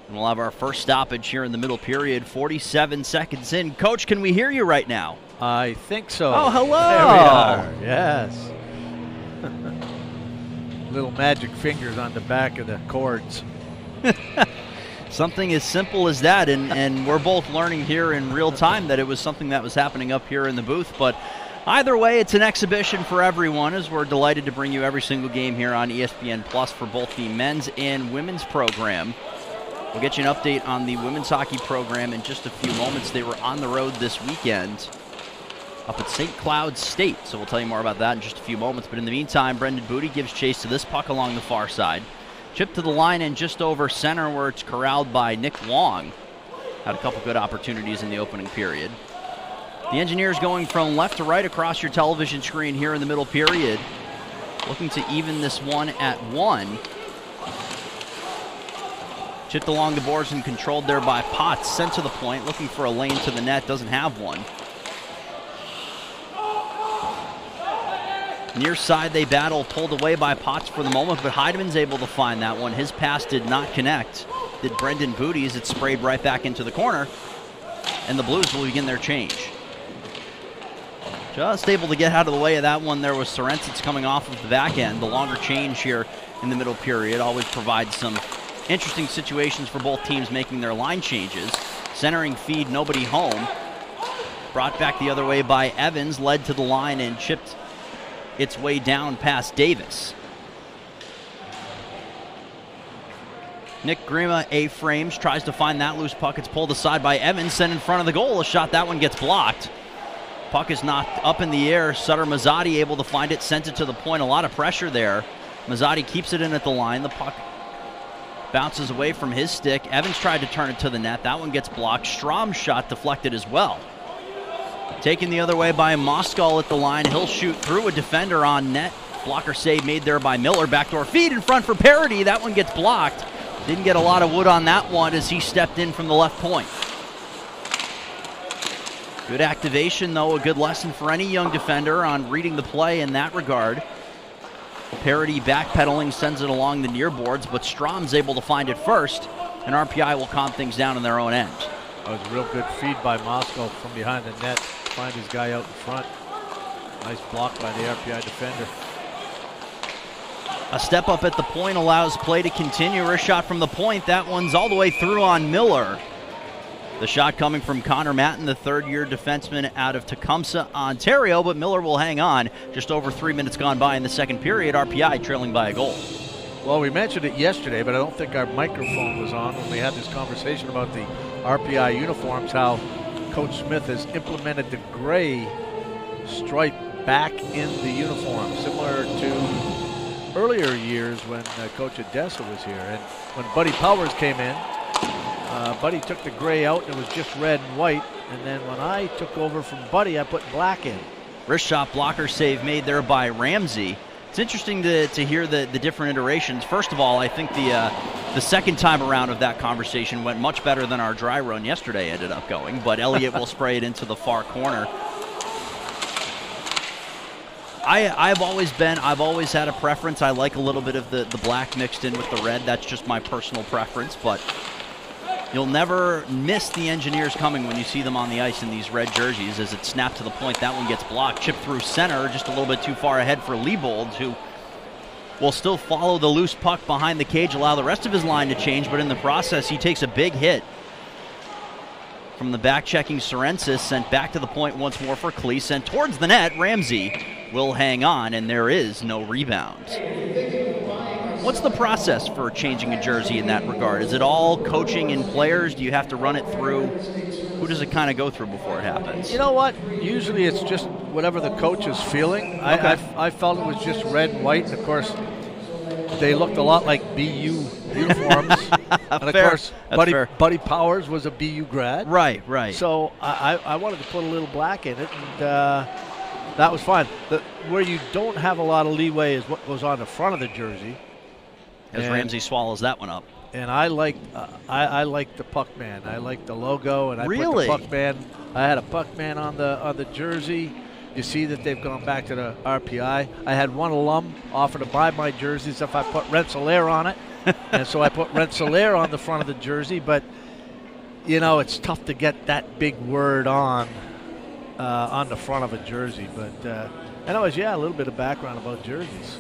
And we'll have our first stoppage here in the middle period. 47 seconds in. Coach, can we hear you right now? I think so. Oh, hello. There we are. Yes. Little magic fingers on the back of the cords. Something as simple as that, and we're both learning here in real time that it was something that was happening up here in the booth. But either way, it's an exhibition for everyone, as we're delighted to bring you every single game here on ESPN Plus for both the men's and women's program. We'll get you an update on the women's hockey program in just a few moments. They were on the road this weekend up at St. Cloud State, so we'll tell you more about that in just a few moments. But in the meantime, Brendan Booty gives chase to this puck along the far side. Chip to the line and just over center, where it's corralled by Nick Long. Had a couple good opportunities in the opening period. The Engineers going from left to right across your television screen here in the middle period. Looking to even this one at 1. Chipped along the boards and controlled there by Potts. Sent to the point, looking for a lane to the net. Doesn't have one. Near side, they battle, pulled away by Potts for the moment, but Heideman's able to find that one. His pass did not connect. Did Brendan Booty's. It sprayed right back into the corner, and the Blues will begin their change. Just able to get out of the way of that one. There was Sorensits coming off of the back end. The longer change here in the middle period always provides some interesting situations for both teams making their line changes. Centering feed, nobody home. Brought back the other way by Evans, led to the line and chipped its way down past Davis. Nick Grima, A-frames, tries to find that loose puck. It's pulled aside by Evans, sent in front of the goal. A shot, that one gets blocked. Puck is knocked up in the air. Sutter Mazzotti able to find it, sent it to the point. A lot of pressure there. Mazzotti keeps it in at the line. The puck bounces away from his stick. Evans tried to turn it to the net. That one gets blocked. Strom's shot deflected as well. Taken the other way by Moskal at the line. He'll shoot through a defender on net. Blocker save made there by Miller. Backdoor feed in front for Parody. That one gets blocked. Didn't get a lot of wood on that one as he stepped in from the left point. Good activation, though. A good lesson for any young defender on reading the play in that regard. Parody backpedaling, sends it along the near boards, but Strom's able to find it first, and RPI will calm things down on their own end. That was a real good feed by Moskal from behind the net. Find his guy out in front. Nice block by the RPI defender. A step up at the point allows play to continue. A shot from the point. That one's all the way through on Miller. The shot coming from Connor Matton, the third-year defenseman out of Tecumseh, Ontario, but Miller will hang on. Just over 3 minutes gone by in the second period. RPI trailing by a goal. Well, we mentioned it yesterday, but I don't think our microphone was on when we had this conversation about the RPI uniforms, how Coach Smith has implemented the gray stripe back in the uniform, similar to earlier years when Coach Odessa was here. And when Buddy Powers came in, Buddy took the gray out and it was just red and white. And then when I took over from Buddy, I put black in. Wrist shot blocker save made there by Ramsey. It's interesting to hear the different iterations. First of all, I think the second time around of that conversation went much better than our dry run yesterday ended up going, but Elliott will spray it into the far corner. I've always had a preference. I like a little bit of the black mixed in with the red. That's just my personal preference, but you'll never miss the Engineers coming when you see them on the ice in these red jerseys. As it snapped to the point, that one gets blocked. Chipped through center, just a little bit too far ahead for Leibold, who will still follow the loose puck behind the cage, allow the rest of his line to change, but in the process, he takes a big hit from the back-checking Sorensis, sent back to the point once more for Klee, sent towards the net. Ramsey will hang on, and there is no rebound. What's the process for changing a jersey in that regard? Is it all coaching and players? Do you have to run it through? Who does it kind of go through before it happens? You know what? Usually it's just whatever the coach is feeling. Okay. I felt it was just red and white, and of course, they looked a lot like BU uniforms. And of course, Buddy Powers was a BU grad. Right. So I wanted to put a little black in it, and that was fine. Where you don't have a lot of leeway is what goes on the front of the jersey. As Ramsey swallows that one up. And I like the Puckman. I like the logo, and I put the Puckman. I had a Puckman on the jersey. You see that they've gone back to the RPI. I had one alum offer to buy my jerseys if I put Rensselaer on it, and so I put Rensselaer on the front of the jersey. But you know, it's tough to get that big word on the front of a jersey. But anyways, yeah, a little bit of background about jerseys.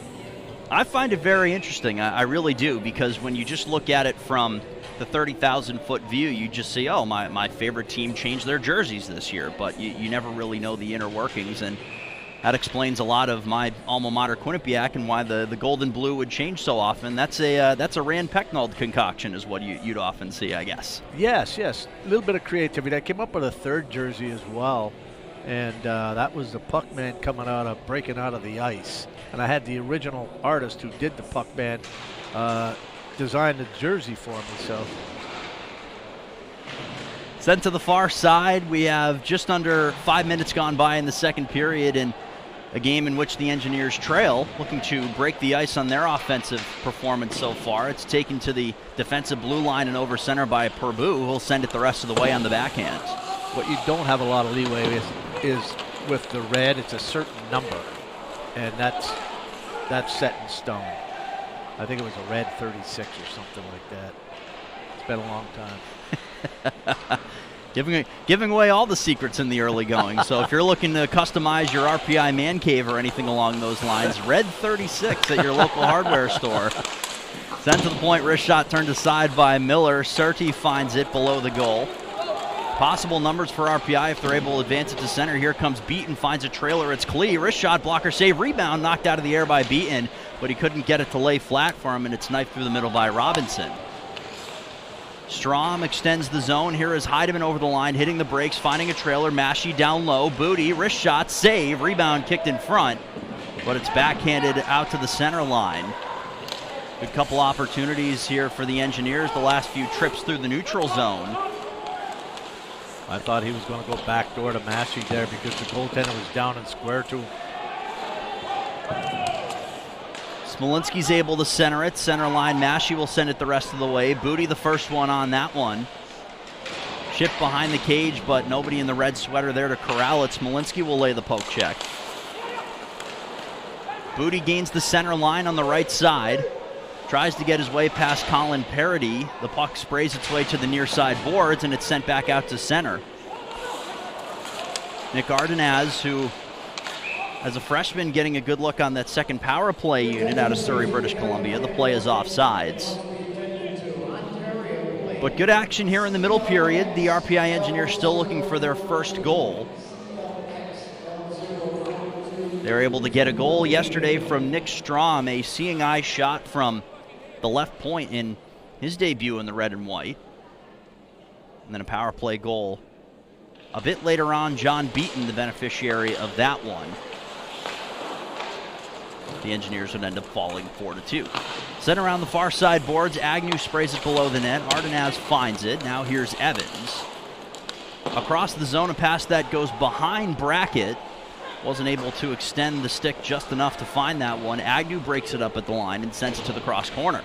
I find it very interesting. I really do, because when you just look at it from the 30,000-foot view, you just see, oh, my favorite team changed their jerseys this year, but you never really know the inner workings, and that explains a lot of my alma mater, Quinnipiac, and why the gold and blue would change so often. That's a Rand Pecknold concoction is what you'd often see, I guess. Yes. A little bit of creativity. I came up with a third jersey as well, and that was the Puckman breaking out of the ice. And I had the original artist who did the Puckman design the jersey for me. So sent to the far side. We have just under 5 minutes gone by in the second period, and a game in which the Engineers trail, looking to break the ice on their offensive performance so far. It's taken to the defensive blue line and over center by Purbu, who'll send it the rest of the way on the backhand. What you don't have a lot of leeway is with the red. It's a certain number, and that's set in stone. I think it was a red 36 or something like that. It's been a long time. Giving away all the secrets in the early going. So if you're looking to customize your RPI man cave or anything along those lines, red 36 at your local hardware store. Sent to the point, wrist shot turned aside by Miller. Surtee finds it below the goal. Possible numbers for RPI if they're able to advance it to center. Here comes Beaton, finds a trailer. It's Klee. Wrist shot, blocker save, rebound, knocked out of the air by Beaton, but he couldn't get it to lay flat for him, and it's knifed through the middle by Robinson. Strom extends the zone. Here is Heidemann over the line, hitting the brakes, finding a trailer. Massey down low. Booty, wrist shot, save, rebound kicked in front, but it's backhanded out to the center line. Good couple opportunities here for the Engineers. The last few trips through the neutral zone. I thought he was going to go backdoor to Massey there because the goaltender was down and square to him. Smolinski's able to center it. Center line, Massey will send it the rest of the way. Booty the first one on that one. Chip behind the cage, but nobody in the red sweater there to corral it. Smolinski will lay the poke check. Booty gains the center line on the right side. Tries to get his way past Colin Parody. The puck sprays its way to the near side boards, and it's sent back out to center. Nick Ardenaz, who, as a freshman, getting a good look on that second power play unit out of Surrey, British Columbia. The play is offsides. But good action here in the middle period. The RPI Engineers still looking for their first goal. They're able to get a goal yesterday from Nick Strom, a seeing eye shot from the left point in his debut in the red and white. And then a power play goal a bit later on. John Beaton, the beneficiary of that one. The Engineers would end up falling 4-2. Sent around the far side boards. Agnew sprays it below the net. Ardenaz finds it. Now here's Evans. Across the zone, a pass that goes behind Brackett. Wasn't able to extend the stick just enough to find that one. Agnew breaks it up at the line and sends it to the cross corner.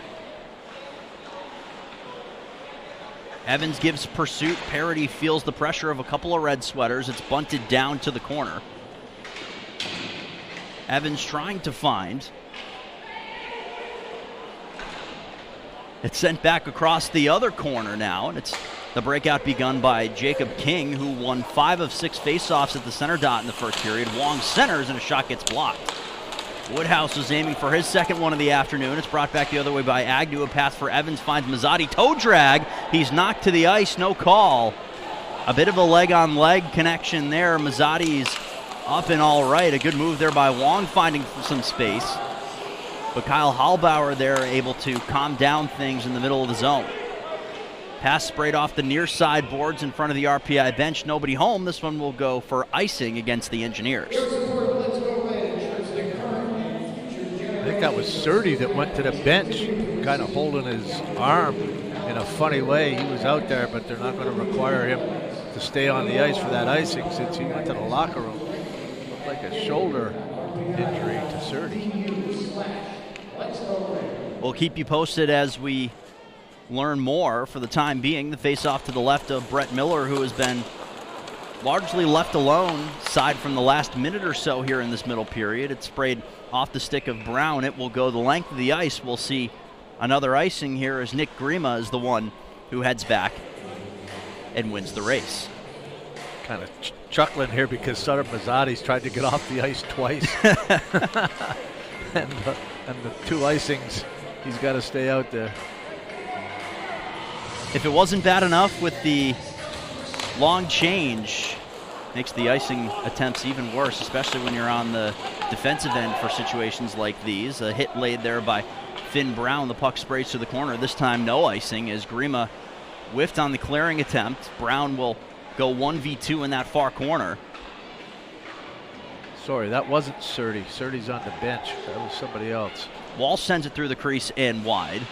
Evans gives pursuit. Parody feels the pressure of a couple of red sweaters. It's bunted down to the corner. Evans trying to find. It's sent back across the other corner now, and it's the breakout begun by Jacob King, who won 5 of 6 faceoffs at the center dot in the first period. Wong centers, and a shot gets blocked. Woodhouse was aiming for his second one of the afternoon. It's brought back the other way by Agnew. A pass for Evans finds Mazzotti. Toe drag. He's knocked to the ice. No call. A bit of a leg-on-leg connection there. Mazzotti's up and all right. A good move there by Wong, finding some space. But Kyle Hallbauer there able to calm down things in the middle of the zone. Pass sprayed off the near side boards in front of the RPI bench. Nobody home. This one will go for icing against the Engineers. I think that was Surdy that went to the bench, kind of holding his arm in a funny way. He was out there, but they're not going to require him to stay on the ice for that icing since he went to the locker room. Looked like a shoulder injury to Surdy. We'll keep you posted as we learn more. For the time being, the face-off to the left of Brett Miller, who has been largely left alone, aside from the last minute or so here in this middle period. It's sprayed off the stick of Brown. It will go the length of the ice. We'll see another icing here as Nick Grima is the one who heads back and wins the race. Kind of chuckling here because Sutter Mazzotti's tried to get off the ice twice. and the 2 icings, he's got to stay out there. If it wasn't bad enough with the long change, makes the icing attempts even worse, especially when you're on the defensive end for situations like these. A hit laid there by Finn Brown. The puck sprays to the corner. This time no icing as Grima whiffed on the clearing attempt. Brown will go 1v2 in that far corner. Sorry, that wasn't Surdy. Surdy's on the bench. That was somebody else. Walsh sends it through the crease and wide.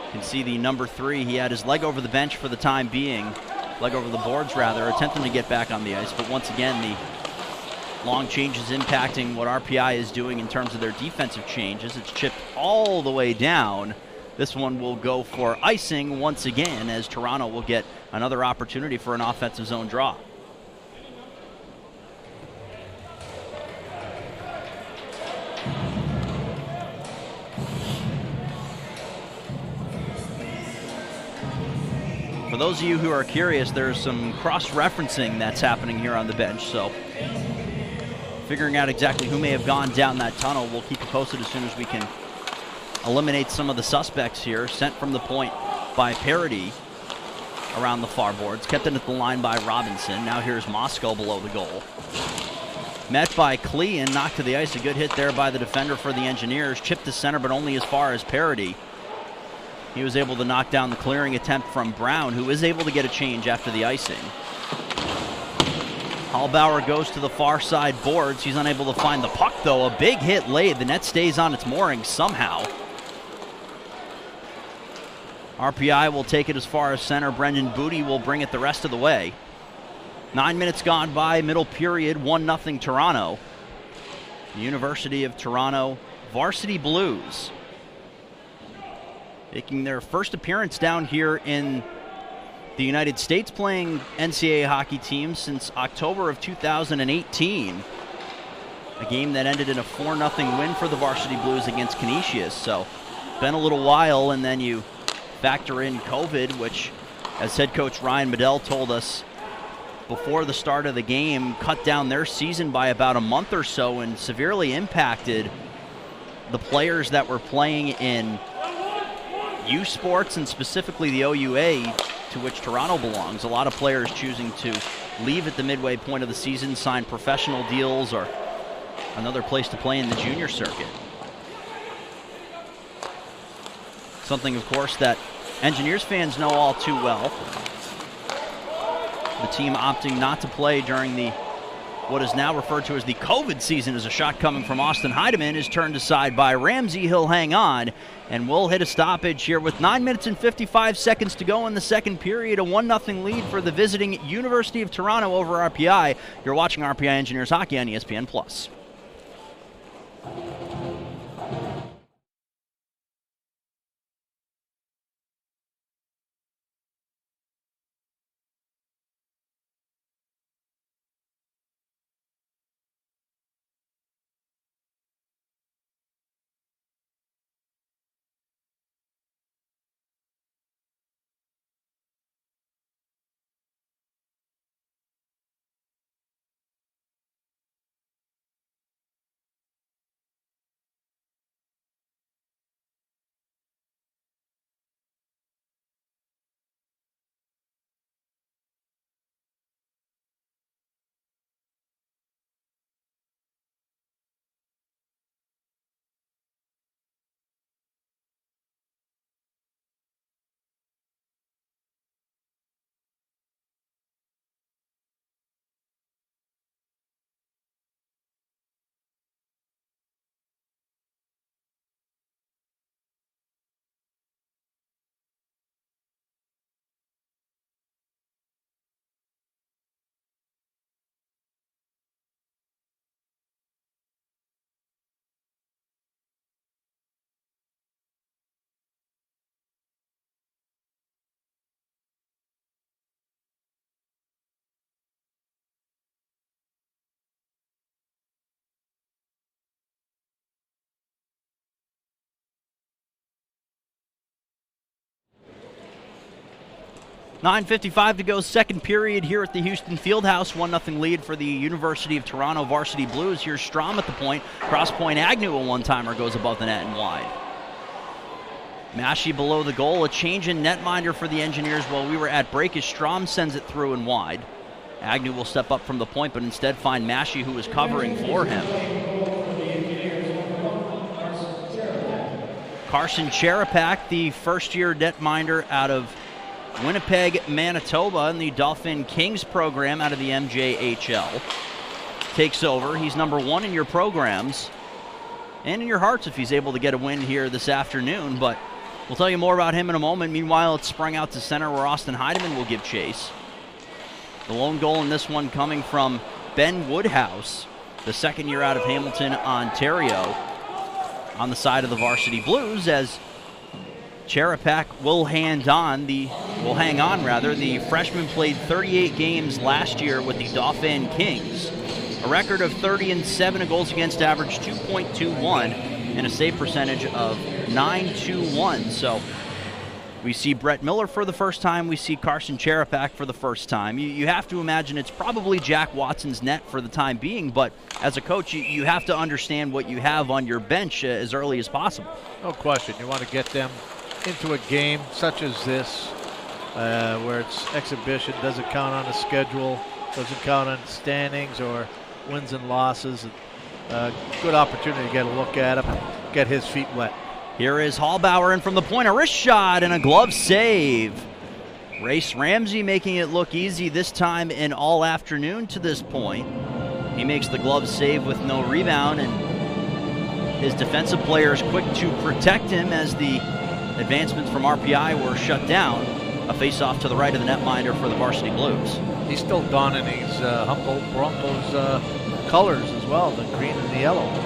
You can see the number 3. He had his leg over the bench for the time being. Leg over the boards, rather, attempting to get back on the ice. But once again, the long changes impacting what RPI is doing in terms of their defensive changes. It's chipped all the way down. This one will go for icing once again as Toronto will get another opportunity for an offensive zone draw. For those of you who are curious, there's some cross-referencing that's happening here on the bench, so figuring out exactly who may have gone down that tunnel. We'll keep you posted as soon as we can eliminate some of the suspects here. Sent from the point by Parody around the far boards. Kept it at the line by Robinson. Now here's Moscow below the goal. Met by Klee and knocked to the ice. A good hit there by the defender for the Engineers. Chipped to center, but only as far as Parody. He was able to knock down the clearing attempt from Brown, who is able to get a change after the icing. Hallbauer goes to the far side boards. He's unable to find the puck, though. A big hit laid. The net stays on its moorings somehow. RPI will take it as far as center. Brendan Booty will bring it the rest of the way. 9 minutes gone by, middle period, 1-0 Toronto. The University of Toronto Varsity Blues making their first appearance down here in the United States, playing NCAA hockey teams since October of 2018. A game that ended in a 4-0 win for the Varsity Blues against Canisius. So, been a little while, and then you factor in COVID, which, as head coach Ryan Medell told us before the start of the game, cut down their season by about a month or so and severely impacted the players that were playing in U Sports and specifically the OUA, to which Toronto belongs. A lot of players choosing to leave at the midway point of the season, sign professional deals, or another place to play in the junior circuit. Something, of course, that Engineers fans know all too well. The team opting not to play during what is now referred to as the COVID season, as a shot coming from Austin Heidemann is turned aside by Ramsey. He'll hang on, and we'll hit a stoppage here with 9 minutes and 55 seconds to go in the second period. A 1-0 lead for the visiting University of Toronto over RPI. You're watching RPI Engineers Hockey on ESPN+. .9:55 to go, second period here at the Houston Fieldhouse. 1-0 lead for the University of Toronto varsity Blues. Here's Strom at the point. Cross point Agnew, a one-timer, goes above the net and wide. Massey below the goal. A change in netminder for the Engineers while we were at break as Strom sends it through and wide. Agnew will step up from the point, but instead find Massey, who is covering for him. Carson Cherapak, the first-year netminder out of Winnipeg, Manitoba, in the Dauphin Kings program out of the MJHL, takes over. He's number one in your programs and in your hearts if he's able to get a win here this afternoon, but we'll tell you more about him in a moment. Meanwhile, it's sprung out to center where Austin Heidemann will give chase. The lone goal in this one coming from Ben Woodhouse, the second year out of Hamilton, Ontario, on the side of the varsity Blues, as Cherapak will hang on. The freshman played 38 games last year with the Dauphin Kings. A record of 30-7, a goals against average 2.21, and a save percentage of .921. So we see Brett Miller for the first time. We see Carson Cherapak for the first time. You have to imagine it's probably Jack Watson's net for the time being, but as a coach, you have to understand what you have on your bench as early as possible. No question. You want to get them into a game such as this, where it's exhibition, doesn't count on the schedule, doesn't count on standings or wins and losses. Good opportunity to get a look at him and get his feet wet. Here is Hallbauer in from the point, a wrist shot and a glove save. Race Ramsey making it look easy this time in all afternoon to this point. He makes the glove save with no rebound, and his defensive players quick to protect him as the advancements from RPI were shut down. A face-off to the right of the netminder for the varsity Blues. He's still donning these Humboldt Broncos colors as well, the green and the yellow.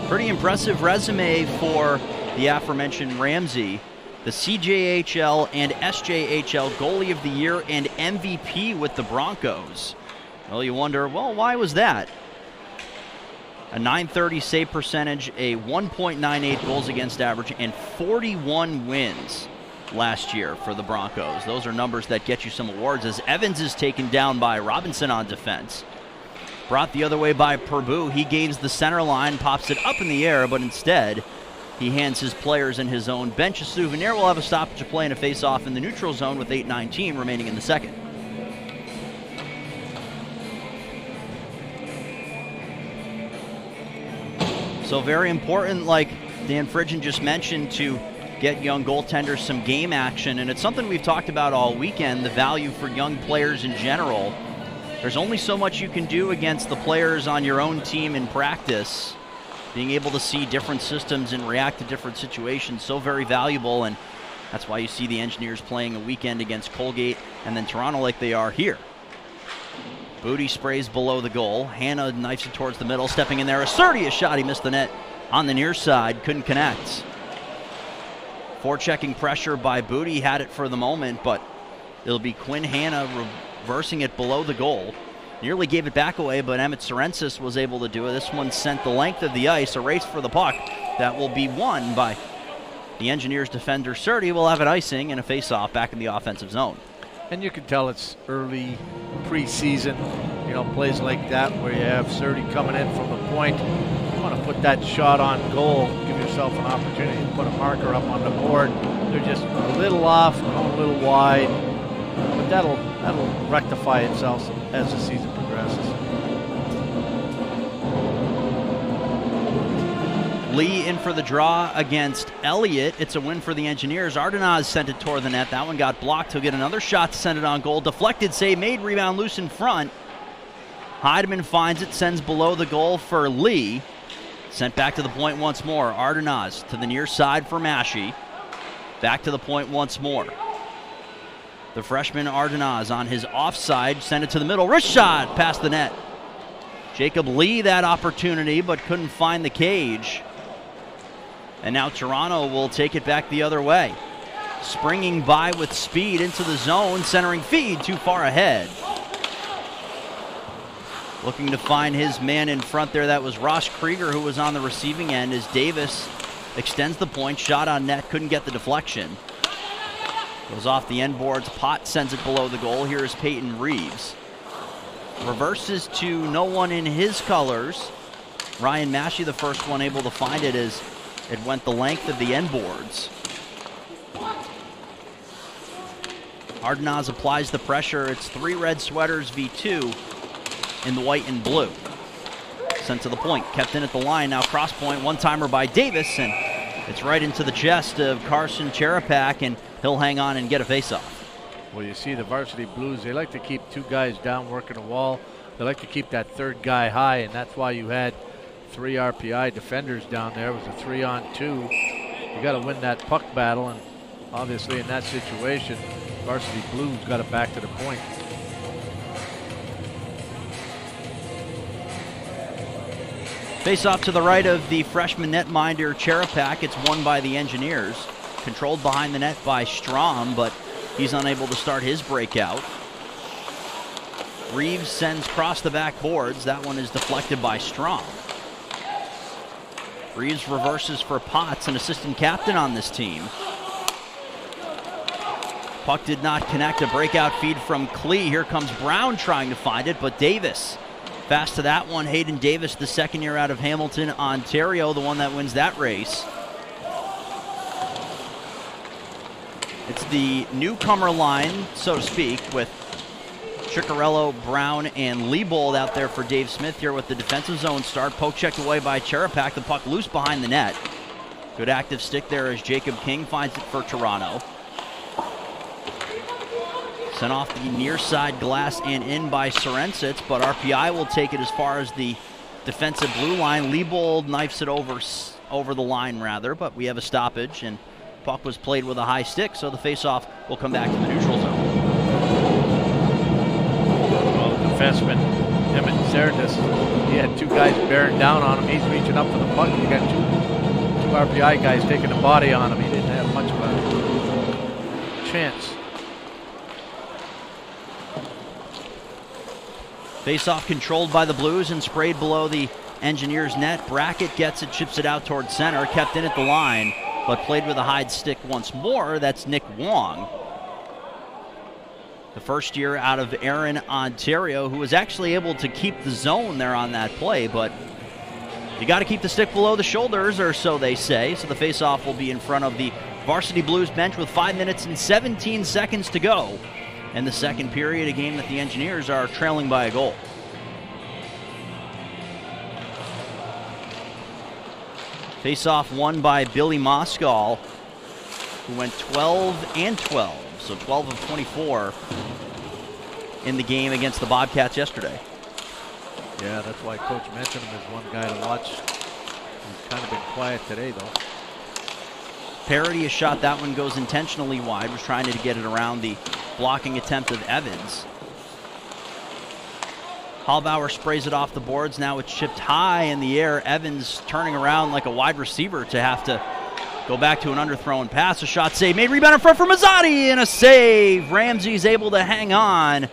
Pretty impressive resume for the aforementioned Ramsey, the CJHL and SJHL Goalie of the Year and MVP with the Broncos. Well, you wonder, well, why was that? A .930 save percentage, a 1.98 goals against average, and 41 wins last year for the Broncos. Those are numbers that get you some awards, as Evans is taken down by Robinson on defense. Brought the other way by Purbu. He gains the center line, pops it up in the air, but instead he hands his players in his own bench a souvenir. We'll have a stoppage of play and a face-off in the neutral zone with 8:19 remaining in the second. So very important, like Dan Fridgen just mentioned, to get young goaltenders some game action, and it's something we've talked about all weekend, the value for young players in general. There's only so much you can do against the players on your own team in practice. Being able to see different systems and react to different situations, so very valuable, and that's why you see the Engineers playing a weekend against Colgate and then Toronto like they are here. Booty sprays below the goal. Hanna knifes it towards the middle, stepping in there. A Surtees shot, he missed the net on the near side, couldn't connect. Forechecking pressure by Booty, had it for the moment, but it'll be Quinn Hanna reversing it below the goal. Nearly gave it back away, but Emmett Sorensis was able to do it. This one sent the length of the ice, a race for the puck that will be won by the Engineers defender. Surtees will have it icing and a face-off back in the offensive zone. And you can tell it's early preseason, plays like that where you have Surtees coming in from the point. You want to put that shot on goal, give yourself an opportunity to put a marker up on the board. They're just a little off, going a little wide, but that'll rectify itself as the season progresses. Lee in for the draw against Elliott. It's a win for the Engineers. Ardenaz sent it toward the net. That one got blocked. He'll get another shot to send it on goal. Deflected save made, rebound loose in front. Heidemann finds it, sends below the goal for Lee. Sent back to the point once more. Ardenaz to the near side for Mashie. Back to the point once more. The freshman Ardenaz on his offside, sent it to the middle. Wrist shot past the net. Jacob Lee that opportunity, but couldn't find the cage. And now Toronto will take it back the other way. Springing by with speed into the zone, centering feed too far ahead. Looking to find his man in front there. That was Ross Krieger, who was on the receiving end as Davis extends the point. Shot on net, couldn't get the deflection. Goes off the end boards. Pott sends it below the goal. Here's Peyton Reeves. Reverses to no one in his colors. Ryan Mashie, the first one, able to find it as it went the length of the end boards. Ardenaz applies the pressure. It's 3 red sweaters v2 in the white and blue. Sent to the point, kept in at the line. Now cross point, one-timer by Davis, and it's right into the chest of Carson Cherepak, and he'll hang on and get a face-off. Well, you see the Varsity Blues, they like to keep 2 guys down working a wall. They like to keep that 3rd guy high, and that's why you had 3 RPI defenders down there. It was a 3-on-2. You got to win that puck battle, and obviously in that situation, Varsity Blues got it back to the point. Face off to the right of the freshman netminder Cherepak. It's won by the Engineers. Controlled behind the net by Strom, but he's unable to start his breakout. Reeves sends across the back boards. That one is deflected by Strom. Reeves reverses for Potts, an assistant captain on this team. Puck did not connect. A breakout feed from Klee. Here comes Brown trying to find it, but Davis fast to that one. Hayden Davis, the second year out of Hamilton, Ontario, the one that wins that race. It's the newcomer line, so to speak, with Ciccarello, Brown, and Liebold out there for Dave Smith here with the defensive zone start. Poke checked away by Cherepak. The puck loose behind the net. Good active stick there as Jacob King finds it for Toronto. Sent off the near side glass and in by Sorensic, but RPI will take it as far as the defensive blue line. Liebold knifes it over the line, rather, but we have a stoppage, and puck was played with a high stick, so the faceoff will come back to the neutral zone. Well, the defenseman, Emmett Sorensis, he had 2 guys bearing down on him. He's reaching up for the puck. You got two RPI guys taking the body on him. He didn't have much of a chance. Face-off controlled by the Blues and sprayed below the Engineers net. Brackett gets it, chips it out towards center, kept in at the line, but played with a high stick once more. That's Nick Wong, the first year out of Erin, Ontario, who was actually able to keep the zone there on that play, but you got to keep the stick below the shoulders, or so they say. So the face-off will be in front of the Varsity Blues bench with 5 minutes and 17 seconds to go in the second period, a game that the Engineers are trailing by a goal. Face-off won by Billy Moskal, who went 12 and 12, so 12 of 24 in the game against the Bobcats yesterday. Yeah, that's why Coach mentioned him as one guy to watch. He's kind of been quiet today, though. Parody a shot. That one goes intentionally wide. Was trying to get it around the blocking attempt of Evans. Hallbauer sprays it off the boards. Now it's chipped high in the air. Evans turning around like a wide receiver to have to go back to an underthrown pass. A shot save made. Rebound in front for Mazzotti and a save. Ramsey's able to hang on.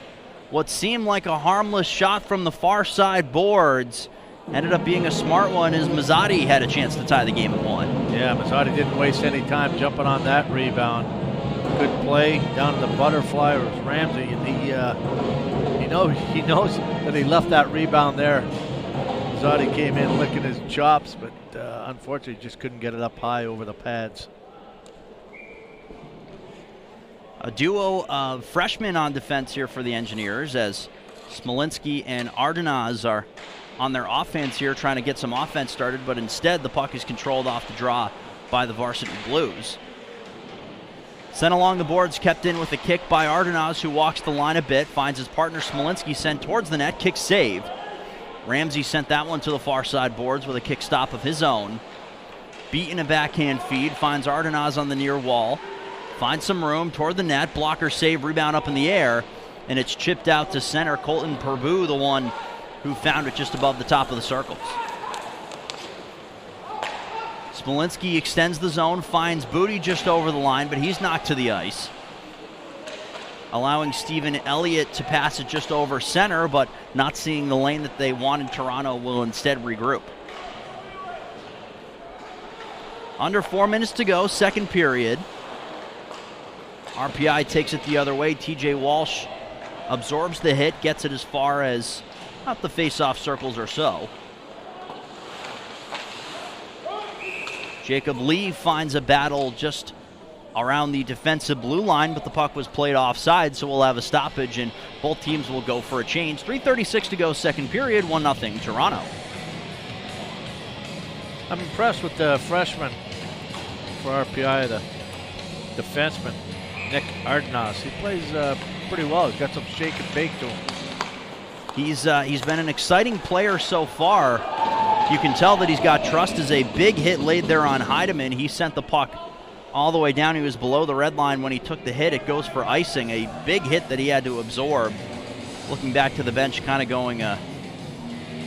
What seemed like a harmless shot from the far side boards ended up being a smart one as Mazzotti had a chance to tie the game at 1. Yeah, Mazzotti didn't waste any time jumping on that rebound. Good play down to the butterfly. It was Ramsey, and he knows that he left that rebound there. Mazzotti came in licking his chops, but unfortunately just couldn't get it up high over the pads. A duo of freshmen on defense here for the Engineers as Smolinski and Ardenaz are on their offense here trying to get some offense started, but instead the puck is controlled off the draw by the Varsity Blues. Sent along the boards, kept in with a kick by Ardenaz, who walks the line a bit, finds his partner Smolinski sent towards the net, kick saved. Ramsey sent that one to the far side boards with a kick stop of his own. Beaten a backhand feed, finds Ardenaz on the near wall. Finds some room toward the net, blocker save, rebound up in the air, and it's chipped out to center. Colton Purbu, the one who found it just above the top of the circles. Smolinski extends the zone, finds Booty just over the line, but he's knocked to the ice. Allowing Stephen Elliott to pass it just over center, but not seeing the lane that they wanted. Toronto will instead regroup. Under 4 minutes to go, second period. RPI takes it the other way. TJ Walsh absorbs the hit, gets it as far as about the face-off circles or so. Jacob Lee finds a battle just around the defensive blue line, but the puck was played offside, so we'll have a stoppage, and both teams will go for a change. 3:36 to go, second period, 1-0 Toronto. I'm impressed with the freshman for RPI, the defenseman, Nick Ardenaz. He plays pretty well. He's got some shake and bake to him. He's been an exciting player so far. You can tell that he's got trust as a big hit laid there on Heidemann. He sent the puck all the way down. He was below the red line when he took the hit. It goes for icing, a big hit that he had to absorb. Looking back to the bench, kind of going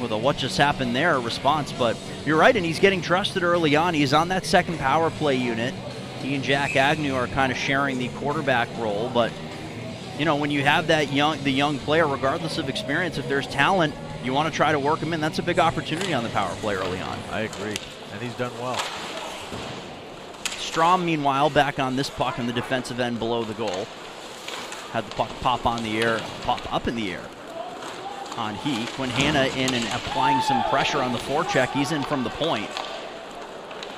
with a what just happened there response. But you're right, and he's getting trusted early on. He's on that second power play unit. He and Jack Agnew are kind of sharing the quarterback role, but you know, when you have that young player, regardless of experience, if there's talent, you want to try to work him in. That's a big opportunity on the power play early on. I agree, and he's done well. Strom, meanwhile, back on this puck on the defensive end below the goal. Had the puck pop up in the air on he. Quinn Hanna in and applying some pressure on the forecheck. He's in from the point.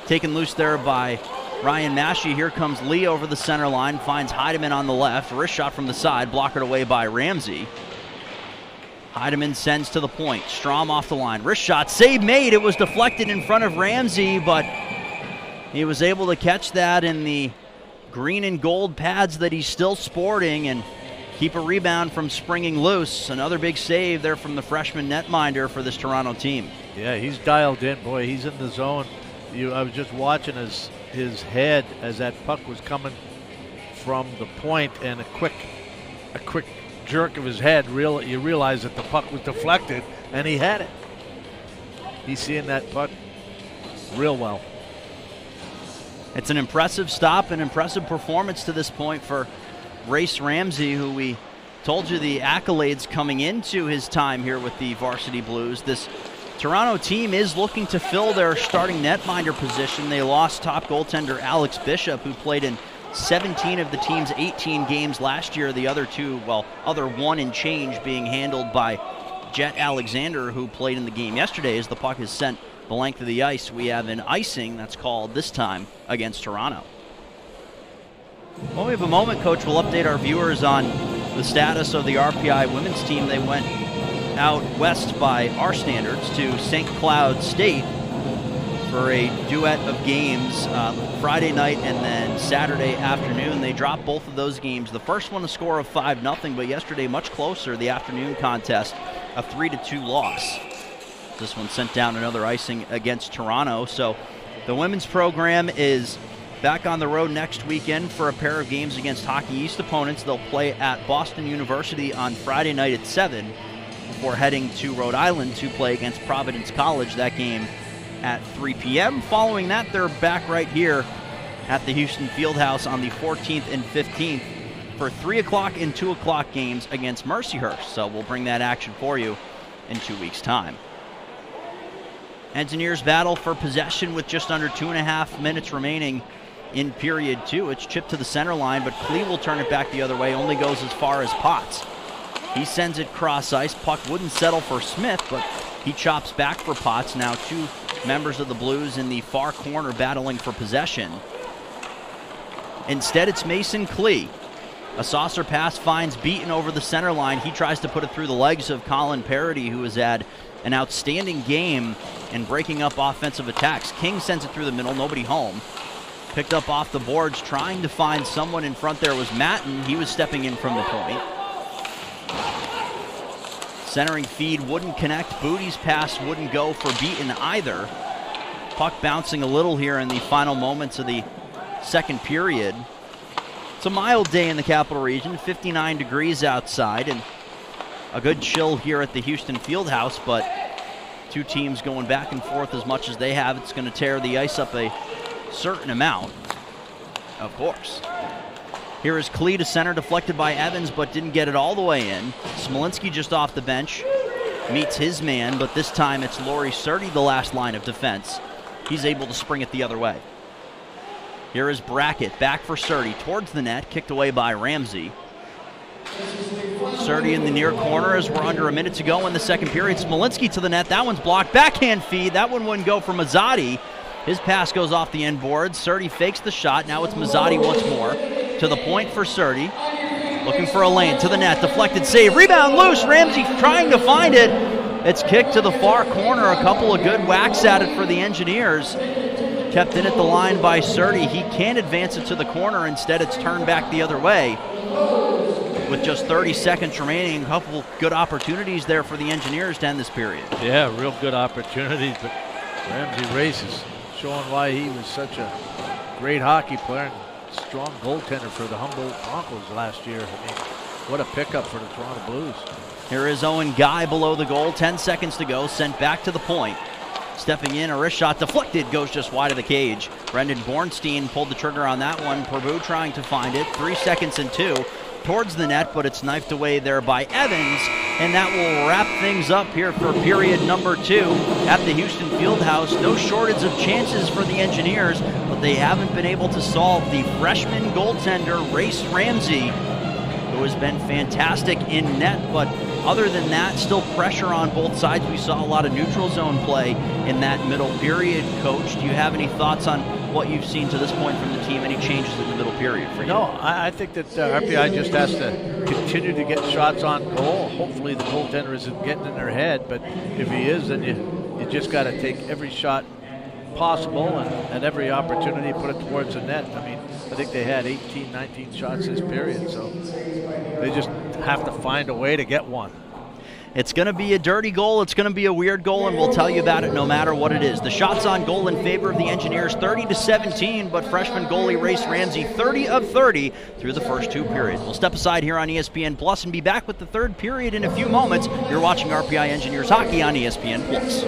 Taken loose there by Ryan Maschie. Here comes Lee over the center line, finds Heidemann on the left. Wrist shot from the side, blockered away by Ramsey. Heidemann sends to the point. Strom off the line. Wrist shot, save made. It was deflected in front of Ramsey, but he was able to catch that in the green and gold pads that he's still sporting and keep a rebound from springing loose. Another big save there from the freshman netminder for this Toronto team. Yeah, he's dialed in. Boy, he's in the zone. I was just watching his head as that puck was coming from the point, and a quick jerk of his head, you realize that the puck was deflected, and he had it. He's seeing that puck real well. It's an impressive stop, an impressive performance to this point for Race Ramsey, who we told you the accolades coming into his time here with the Varsity Blues. This Toronto team is looking to fill their starting netminder position. They lost top goaltender Alex Bishop, who played in 17 of the team's 18 games last year. The other one and change being handled by Jet Alexander, who played in the game yesterday. As the puck is sent the length of the ice, we have an icing that's called this time against Toronto. When we have a moment, Coach, we'll update our viewers on the status of the RPI women's team. They went out west by our standards to St. Cloud State for a duet of games Friday night and then Saturday afternoon. They dropped both of those games. The first one a score of 5-0, but yesterday much closer, the afternoon contest, a 3-2 loss. This one sent down another icing against Toronto. So the women's program is back on the road next weekend for a pair of games against Hockey East opponents. They'll play at Boston University on Friday night at 7 before heading to Rhode Island to play against Providence College. That game at 3 p.m. Following that, they're back right here at the Houston Fieldhouse on the 14th and 15th for 3 o'clock and 2 o'clock games against Mercyhurst. So we'll bring that action for you in 2 weeks' time. Engineers battle for possession with just under 2.5 minutes remaining in period 2. It's chipped to the center line, but Klee will turn it back the other way, only goes as far as Potts. He sends it cross ice. Puck wouldn't settle for Smith, but he chops back for Potts. Now 2 members of the Blues in the far corner battling for possession. Instead, it's Mason Klee. A saucer pass finds Beaton over the center line. He tries to put it through the legs of Colin Parody, who has had an outstanding game in breaking up offensive attacks. King sends it through the middle, nobody home. Picked up off the boards, trying to find someone in front there was Matten. He was stepping in from the point. Centering feed wouldn't connect. Booty's pass wouldn't go for Beaton either. Puck bouncing a little here in the final moments of the second period. It's a mild day in the Capital Region, 59 degrees outside, and a good chill here at the Houston Fieldhouse, but 2 teams going back and forth as much as they have. It's going to tear the ice up a certain amount, of course. Here is Klee to center, deflected by Evans, but didn't get it all the way in. Smolinski just off the bench, meets his man, but this time it's Laurie Surtee, the last line of defense. He's able to spring it the other way. Here is Brackett, back for Surtee, towards the net, kicked away by Ramsey. Surtee in the near corner as we're under a minute to go in the second period. Smolinski to the net, that one's blocked. Backhand feed, that one wouldn't go for Mazzotti. His pass goes off the end board. Surtee fakes the shot, now it's Mazzotti once more. To the point for Surtee, looking for a lane, to the net, deflected save, rebound loose, Ramsey trying to find it. It's kicked to the far corner, a couple of good whacks at it for the Engineers. Kept in at the line by Surtee. He can't advance it to the corner, instead it's turned back the other way. With just 30 seconds remaining, a couple good opportunities there for the Engineers to end this period. Yeah, real good opportunities, but Ramsey races, showing why he was such a great hockey player. Strong goaltender for the Humboldt Broncos last year. I mean, what a pickup for the Toronto Blues. Here is Owen Guy below the goal, 10 seconds to go, sent back to the point. Stepping in, a wrist shot deflected, goes just wide of the cage. Brendan Bornstein pulled the trigger on that one. Perdue trying to find it, 3 seconds and 2. Towards the net, but it's knifed away there by Evans, and that will wrap things up here for period number 2 at the Houston Fieldhouse. No shortage of chances for the Engineers, but they haven't been able to solve the freshman goaltender, Race Ramsey, who has been fantastic in net, but other than that, still pressure on both sides. We saw a lot of neutral zone play in that middle period. Coach, do you have any thoughts on what you've seen to this point from the team? Any changes in the middle period for you? No, I think that RPI just has to continue to get shots on goal. Hopefully the goaltender isn't getting in their head, but if he is, then you just got to take every shot possible and every opportunity put it towards the net. I mean, I think they had 18, 19 shots this period, so they just have to find a way to get one. It's going to be a dirty goal, it's going to be a weird goal, and we'll tell you about it no matter what it is. The shots on goal in favor of the Engineers, 30-17, but freshman goalie Race Ramsey, 30 of 30 through the first 2 periods. We'll step aside here on ESPN Plus and be back with the third period in a few moments. You're watching RPI Engineers Hockey on ESPN Plus.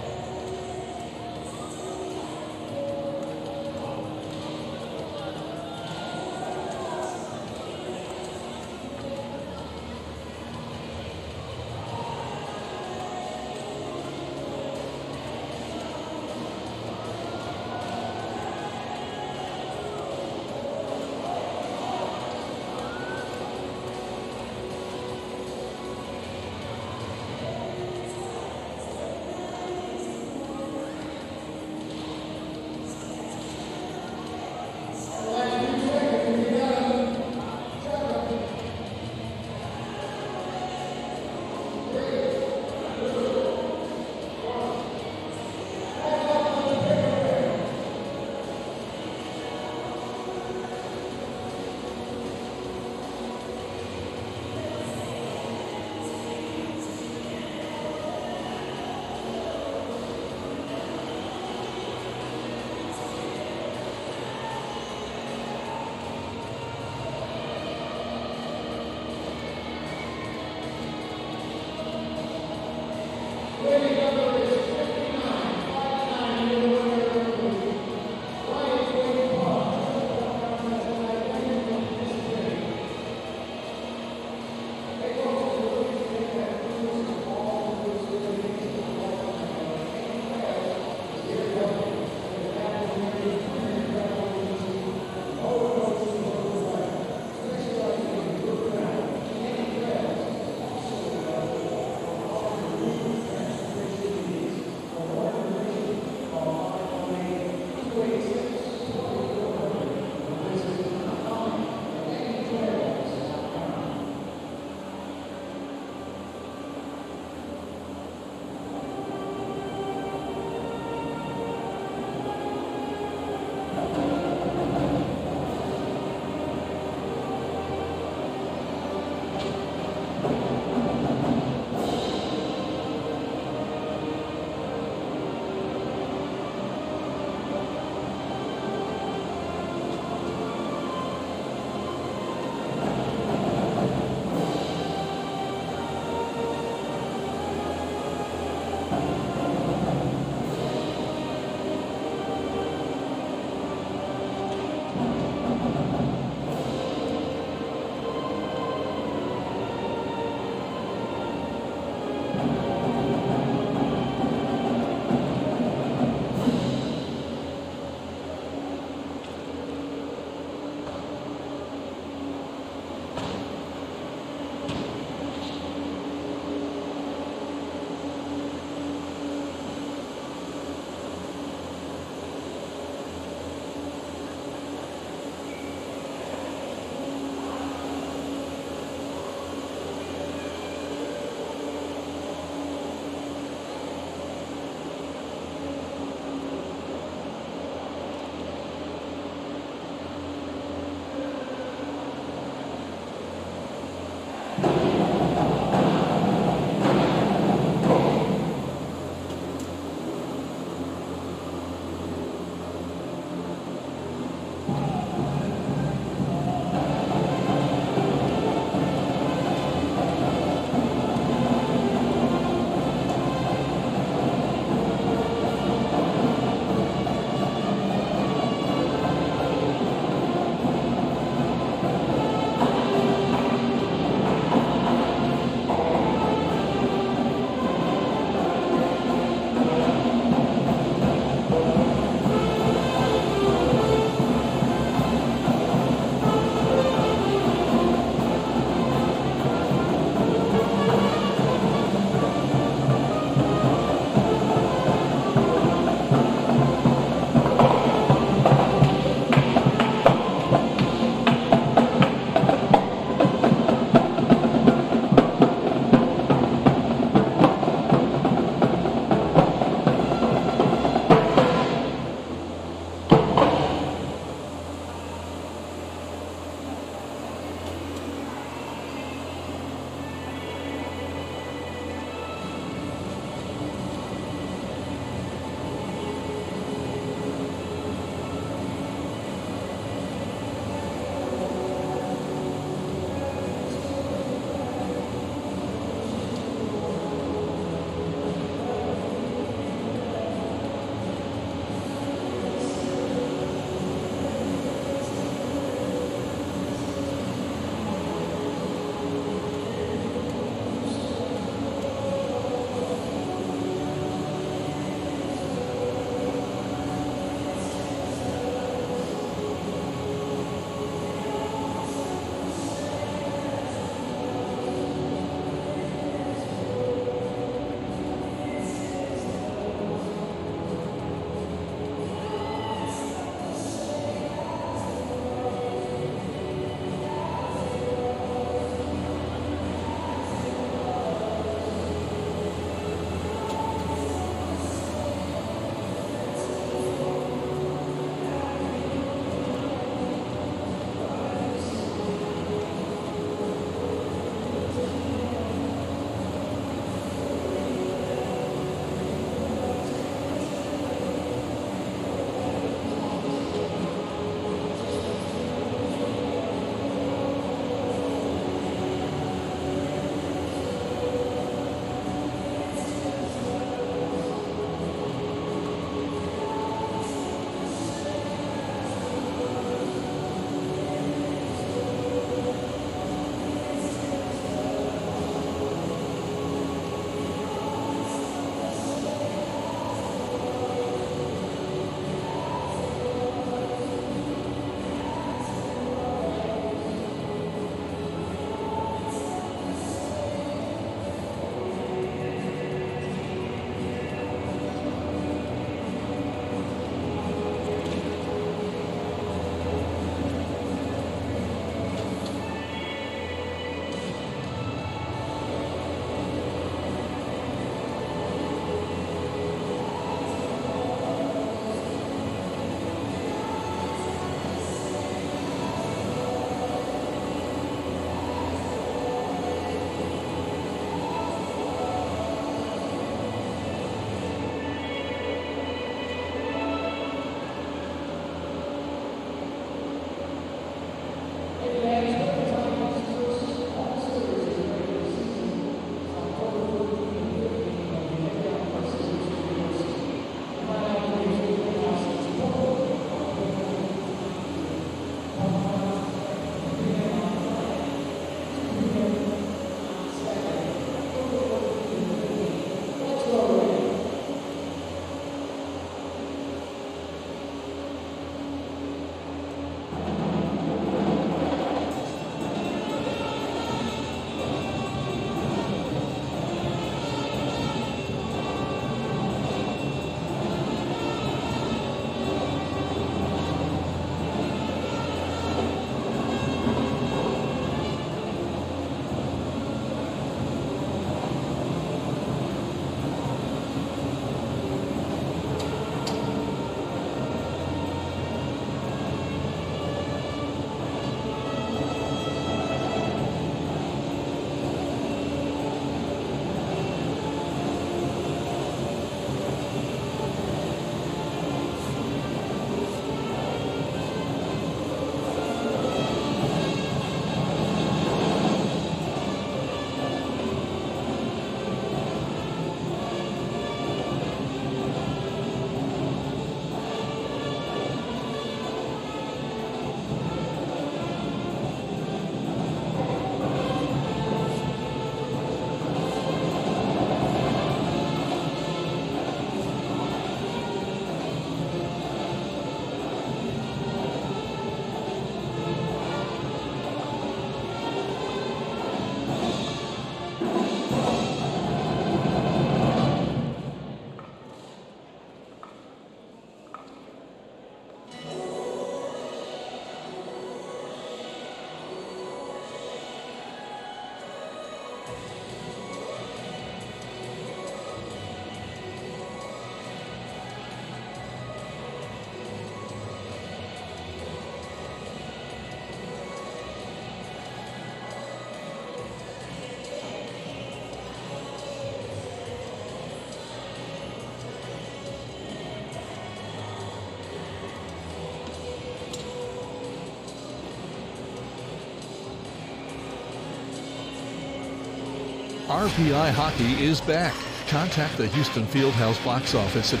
RPI Hockey is back. Contact the Houston Fieldhouse box office at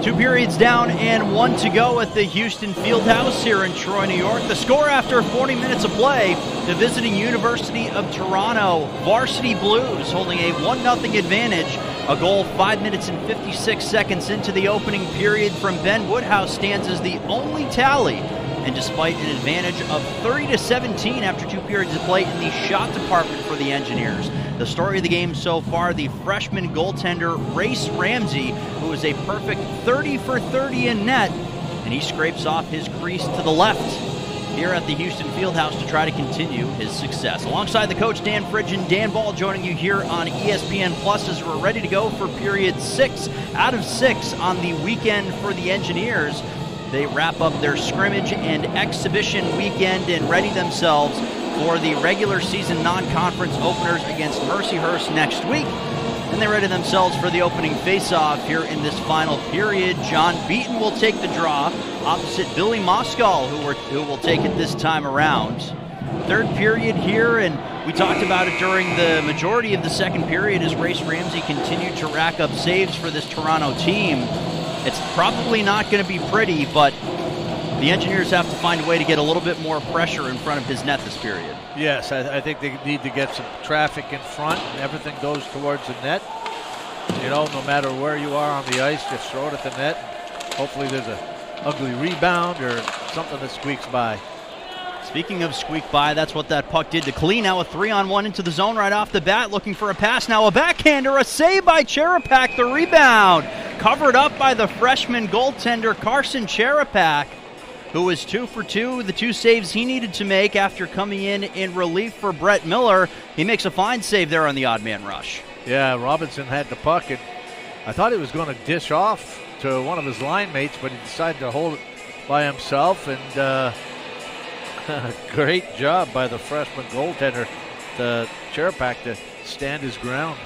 Two periods down and one to go at the Houston Fieldhouse here in Troy, New York. The score after 40 minutes of play, the visiting University of Toronto Varsity Blues holding a 1-0 advantage. A goal 5 minutes and 56 seconds into the opening period from Ben Woodhouse stands as the only tally. And despite an advantage of 30-17 after 2 periods of play in the shot department for the Engineers, the story of the game so far, the freshman goaltender Race Ramsey, who is a perfect 30 for 30 in net, and he scrapes off his crease to the left here at the Houston Fieldhouse to try to continue his success. Alongside the coach Dan Fridge and Dan Ball joining you here on ESPN Plus as we're ready to go for period 6 out of 6 on the weekend for the Engineers. They wrap up their scrimmage and exhibition weekend and ready themselves for the regular season non-conference openers against Mercyhurst next week. And they ready themselves for the opening faceoff here in this final period. John Beaton will take the draw opposite Billy Moskal, who will take it this time around. Third period here, and we talked about it during the majority of the second period as Race Ramsey continued to rack up saves for this Toronto team. It's probably not going to be pretty, but the Engineers have to find a way to get a little bit more pressure in front of his net this period. Yes, I think they need to get some traffic in front, and everything goes towards the net. You know, no matter where you are on the ice, just throw it at the net. Hopefully there's an ugly rebound or something that squeaks by. Speaking of squeak by, that's what that puck did to Klee. Now a 3-on-1 into the zone right off the bat, looking for a pass. Now a backhander, a save by Cherepak, the rebound. Covered up by the freshman goaltender Carson Cherepak, who was 2 for 2, the 2 saves he needed to make after coming in relief for Brett Miller. He makes a fine save there on the odd man rush. Yeah, Robinson had the puck, and I thought he was going to dish off to one of his line mates, but he decided to hold it by himself, and great job by the freshman goaltender, Cherepak, to stand his ground.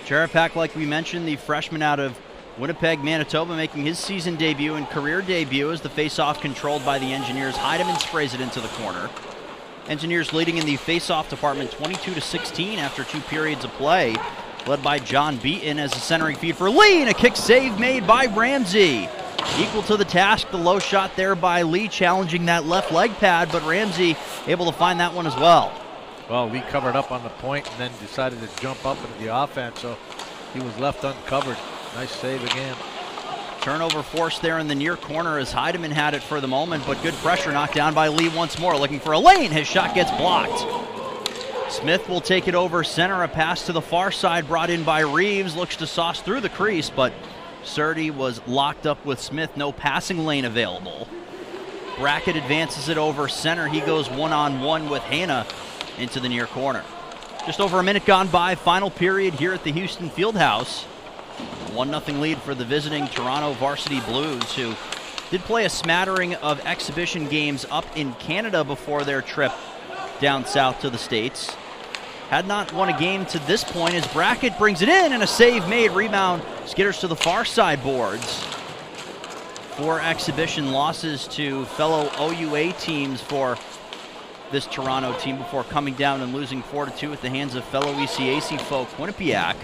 Cherepak, like we mentioned, the freshman out of Winnipeg, Manitoba, making his season debut and career debut as the faceoff controlled by the Engineers. Heidemann sprays it into the corner. Engineers leading in the faceoff department 22-16 after 2 periods of play, led by John Beaton as a centering feed for Lee, and a kick save made by Ramsey. Equal to the task, the low shot there by Lee, challenging that left leg pad, but Ramsey able to find that one as well. Well, Lee covered up on the point and then decided to jump up into the offense, so he was left uncovered. Nice save again. Turnover force there in the near corner as Heidemann had it for the moment, but good pressure knocked down by Lee once more, looking for a lane. His shot gets blocked. Smith will take it over center, a pass to the far side brought in by Reeves, looks to sauce through the crease, but Surdy was locked up with Smith, no passing lane available. Brackett advances it over center. He goes one-on-one with Hanna into the near corner. Just over a minute gone by, final period here at the Houston Fieldhouse. 1-0 lead for the visiting Toronto Varsity Blues, who did play a smattering of exhibition games up in Canada before their trip down south to the States. Had not won a game to this point as Brackett brings it in, and a save made. Rebound skitters to the far side boards. 4 exhibition losses to fellow OUA teams for this Toronto team before coming down and losing 4-2 at the hands of fellow ECAC folk Quinnipiac.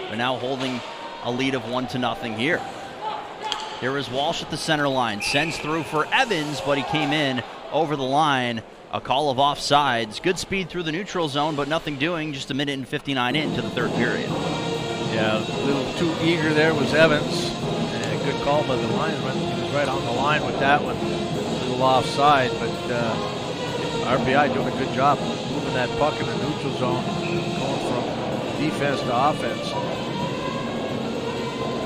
They're now holding a lead of 1-0 here. Here is Walsh at the center line, sends through for Evans, but he came in over the line. A call of offsides. Good speed through the neutral zone, but nothing doing. Just a minute and 59 into the third period. Yeah, a little too eager there was Evans. And a good call by the linesman. He was right on the line with that one. A little offside, but RPI doing a good job moving that puck in the neutral zone, going from defense to offense.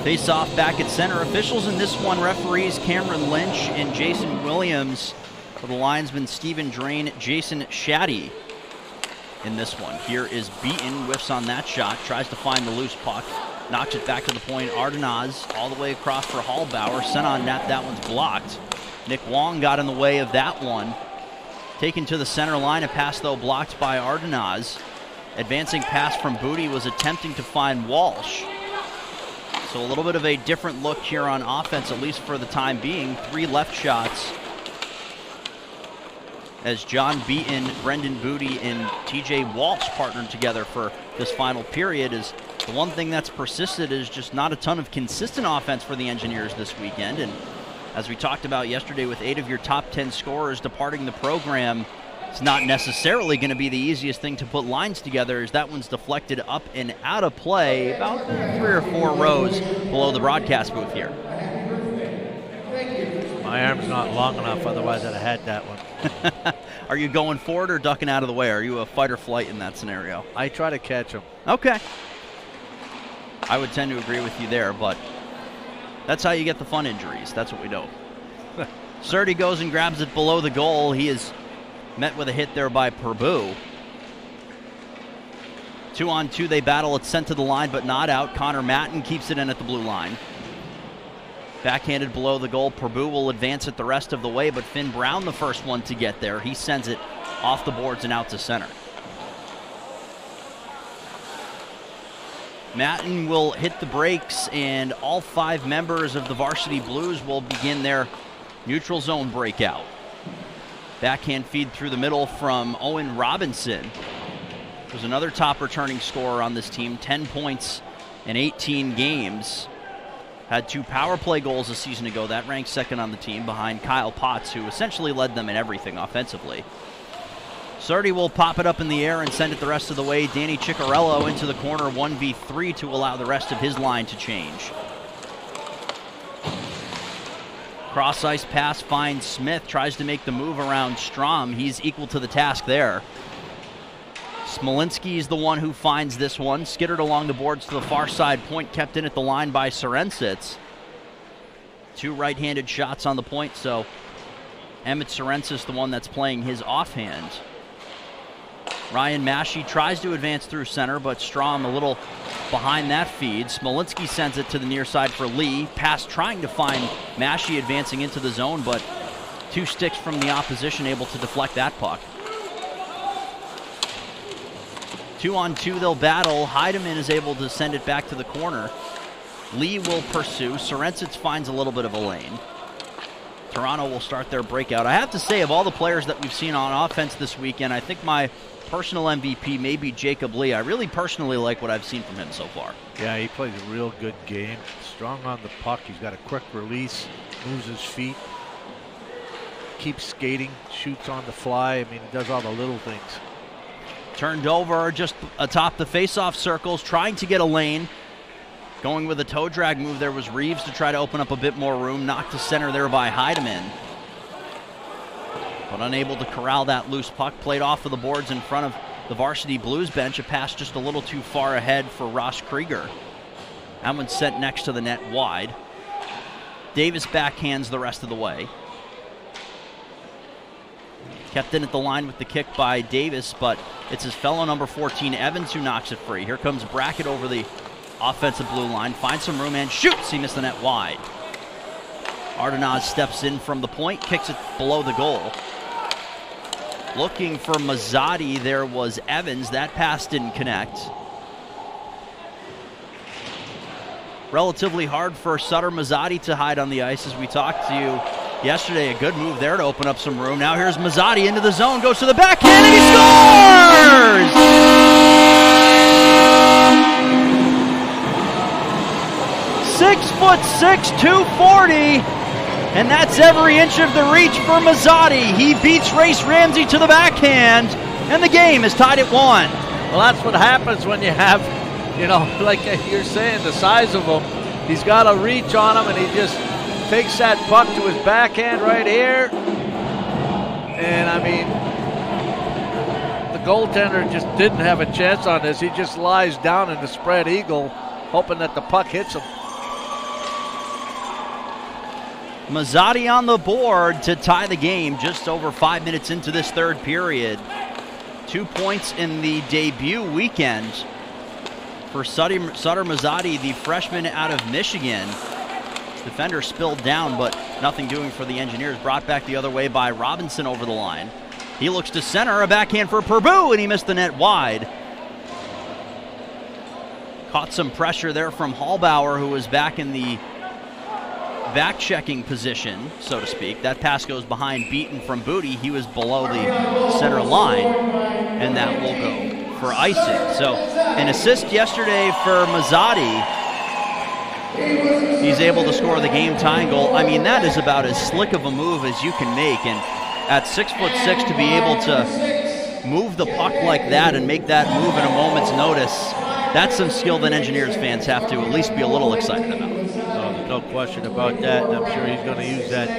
Face off back at center. Officials in this one, referees Cameron Lynch and Jason Williams. For the linesman Stephen Drain, Jason Shaddy in this one. Here is Beaton, whiffs on that shot, tries to find the loose puck, knocks it back to the point. Ardenaz all the way across for Hallbauer, sent on net, that one's blocked. Nick Wong got in the way of that one. Taken to the center line, a pass though blocked by Ardenaz. Advancing pass from Booty was attempting to find Walsh. So a little bit of a different look here on offense, at least for the time being. 3 left shots as John Beaton, Brendan Booty, and TJ Walsh partnered together for this final period. Is the one thing that's persisted is just not a ton of consistent offense for the Engineers this weekend. And as we talked about yesterday, with 8 of your top 10 scorers departing the program, it's not necessarily going to be the easiest thing to put lines together, as that one's deflected up and out of play about 3 or 4 rows below the broadcast booth here. My arm's not long enough, otherwise I'd have had that one. Are you going forward or ducking out of the way? Are you a fight or flight in that scenario? I try to catch him. Okay. I would tend to agree with you there, but that's how you get the fun injuries. That's what we know. Surdy goes and grabs it below the goal. He is met with a hit there by Purbu. 2-on-2, they battle. It's sent to the line, but not out. Connor Matten keeps it in at the blue line. Backhanded below the goal. Purbu will advance it the rest of the way, but Finn Brown the first one to get there. He sends it off the boards and out to center. Matten will hit the brakes, and all 5 members of the Varsity Blues will begin their neutral zone breakout. Backhand feed through the middle from Owen Robinson, who's another top returning scorer on this team, 10 points in 18 games. Had 2 power play goals a season ago. That ranks second on the team behind Kyle Potts, who essentially led them in everything offensively. Surdy will pop it up in the air and send it the rest of the way. Danny Ciccarello into the corner, 1v3 to allow the rest of his line to change. Cross ice pass finds Smith, tries to make the move around Strom. He's equal to the task there. Smolinski is the one who finds this one. Skittered along the boards to the far side. Point kept in at the line by Sorensits. 2 right-handed shots on the point, so Emmett Sorensits the one that's playing his offhand. Ryan Maschie tries to advance through center, but Strom a little behind that feed. Smolinski sends it to the near side for Lee. Pass trying to find Maschie advancing into the zone, but 2 sticks from the opposition able to deflect that puck. 2-on-2 they'll battle. Heidemann is able to send it back to the corner. Lee will pursue. Sorensits finds a little bit of a lane. Toronto will start their breakout. I have to say, of all the players that we've seen on offense this weekend, I think my personal MVP may be Jacob Lee. I really personally like what I've seen from him so far. Yeah, he plays a real good game. Strong on the puck. He's got a quick release, moves his feet, keeps skating, shoots on the fly. I mean, he does all the little things. Turned over just atop the face-off circles, trying to get a lane. Going with a toe drag move there was Reeves to try to open up a bit more room. Knocked to center there by Heidemann. But unable to corral that loose puck. Played off of the boards in front of the Varsity Blues bench. A pass just a little too far ahead for Ross Krieger. That one sent next to the net wide. Davis backhands the rest of the way. Kept in at the line with the kick by Davis, but it's his fellow number 14, Evans, who knocks it free. Here comes Brackett over the offensive blue line, finds some room and shoots. He missed the net wide. Ardenaz steps in from the point, kicks it below the goal. Looking for Mazzotti, there was Evans. That pass didn't connect. Relatively hard for Sutter Mazzotti to hide on the ice, as we talked to you yesterday. A good move there to open up some room. Now here's Mazzotti into the zone, goes to the backhand, and he scores! 6'6", 240, and that's every inch of the reach for Mazzotti. He beats Race Ramsey to the backhand, and the game is tied at 1. Well, that's what happens when you have, you know, like you're saying, the size of him. He's got a reach on him, and he just takes that puck to his backhand right here. And, I mean, the goaltender just didn't have a chance on this. He just lies down in the spread eagle, hoping that the puck hits him. Mazzotti on the board to tie the game just over 5 minutes into this third period. 2 points in the debut weekend for Sutter Mazzotti, the freshman out of Michigan. Defender spilled down, but nothing doing for the Engineers. Brought back the other way by Robinson over the line. He looks to center, a backhand for Purbu, and he missed the net wide. Caught some pressure there from Hallbauer, who was back in the back-checking position, so to speak. That pass goes behind Beaton from Booty. He was below the center line, and that will go for icing. So an assist yesterday for Mazzotti. He's able to score the game-tying goal. I mean, that is about as slick of a move as you can make, and at 6'6", to be able to move the puck like that and make that move in a moment's notice, that's some skill that Engineers fans have to at least be a little excited about. No question about that, and I'm sure he's going to use that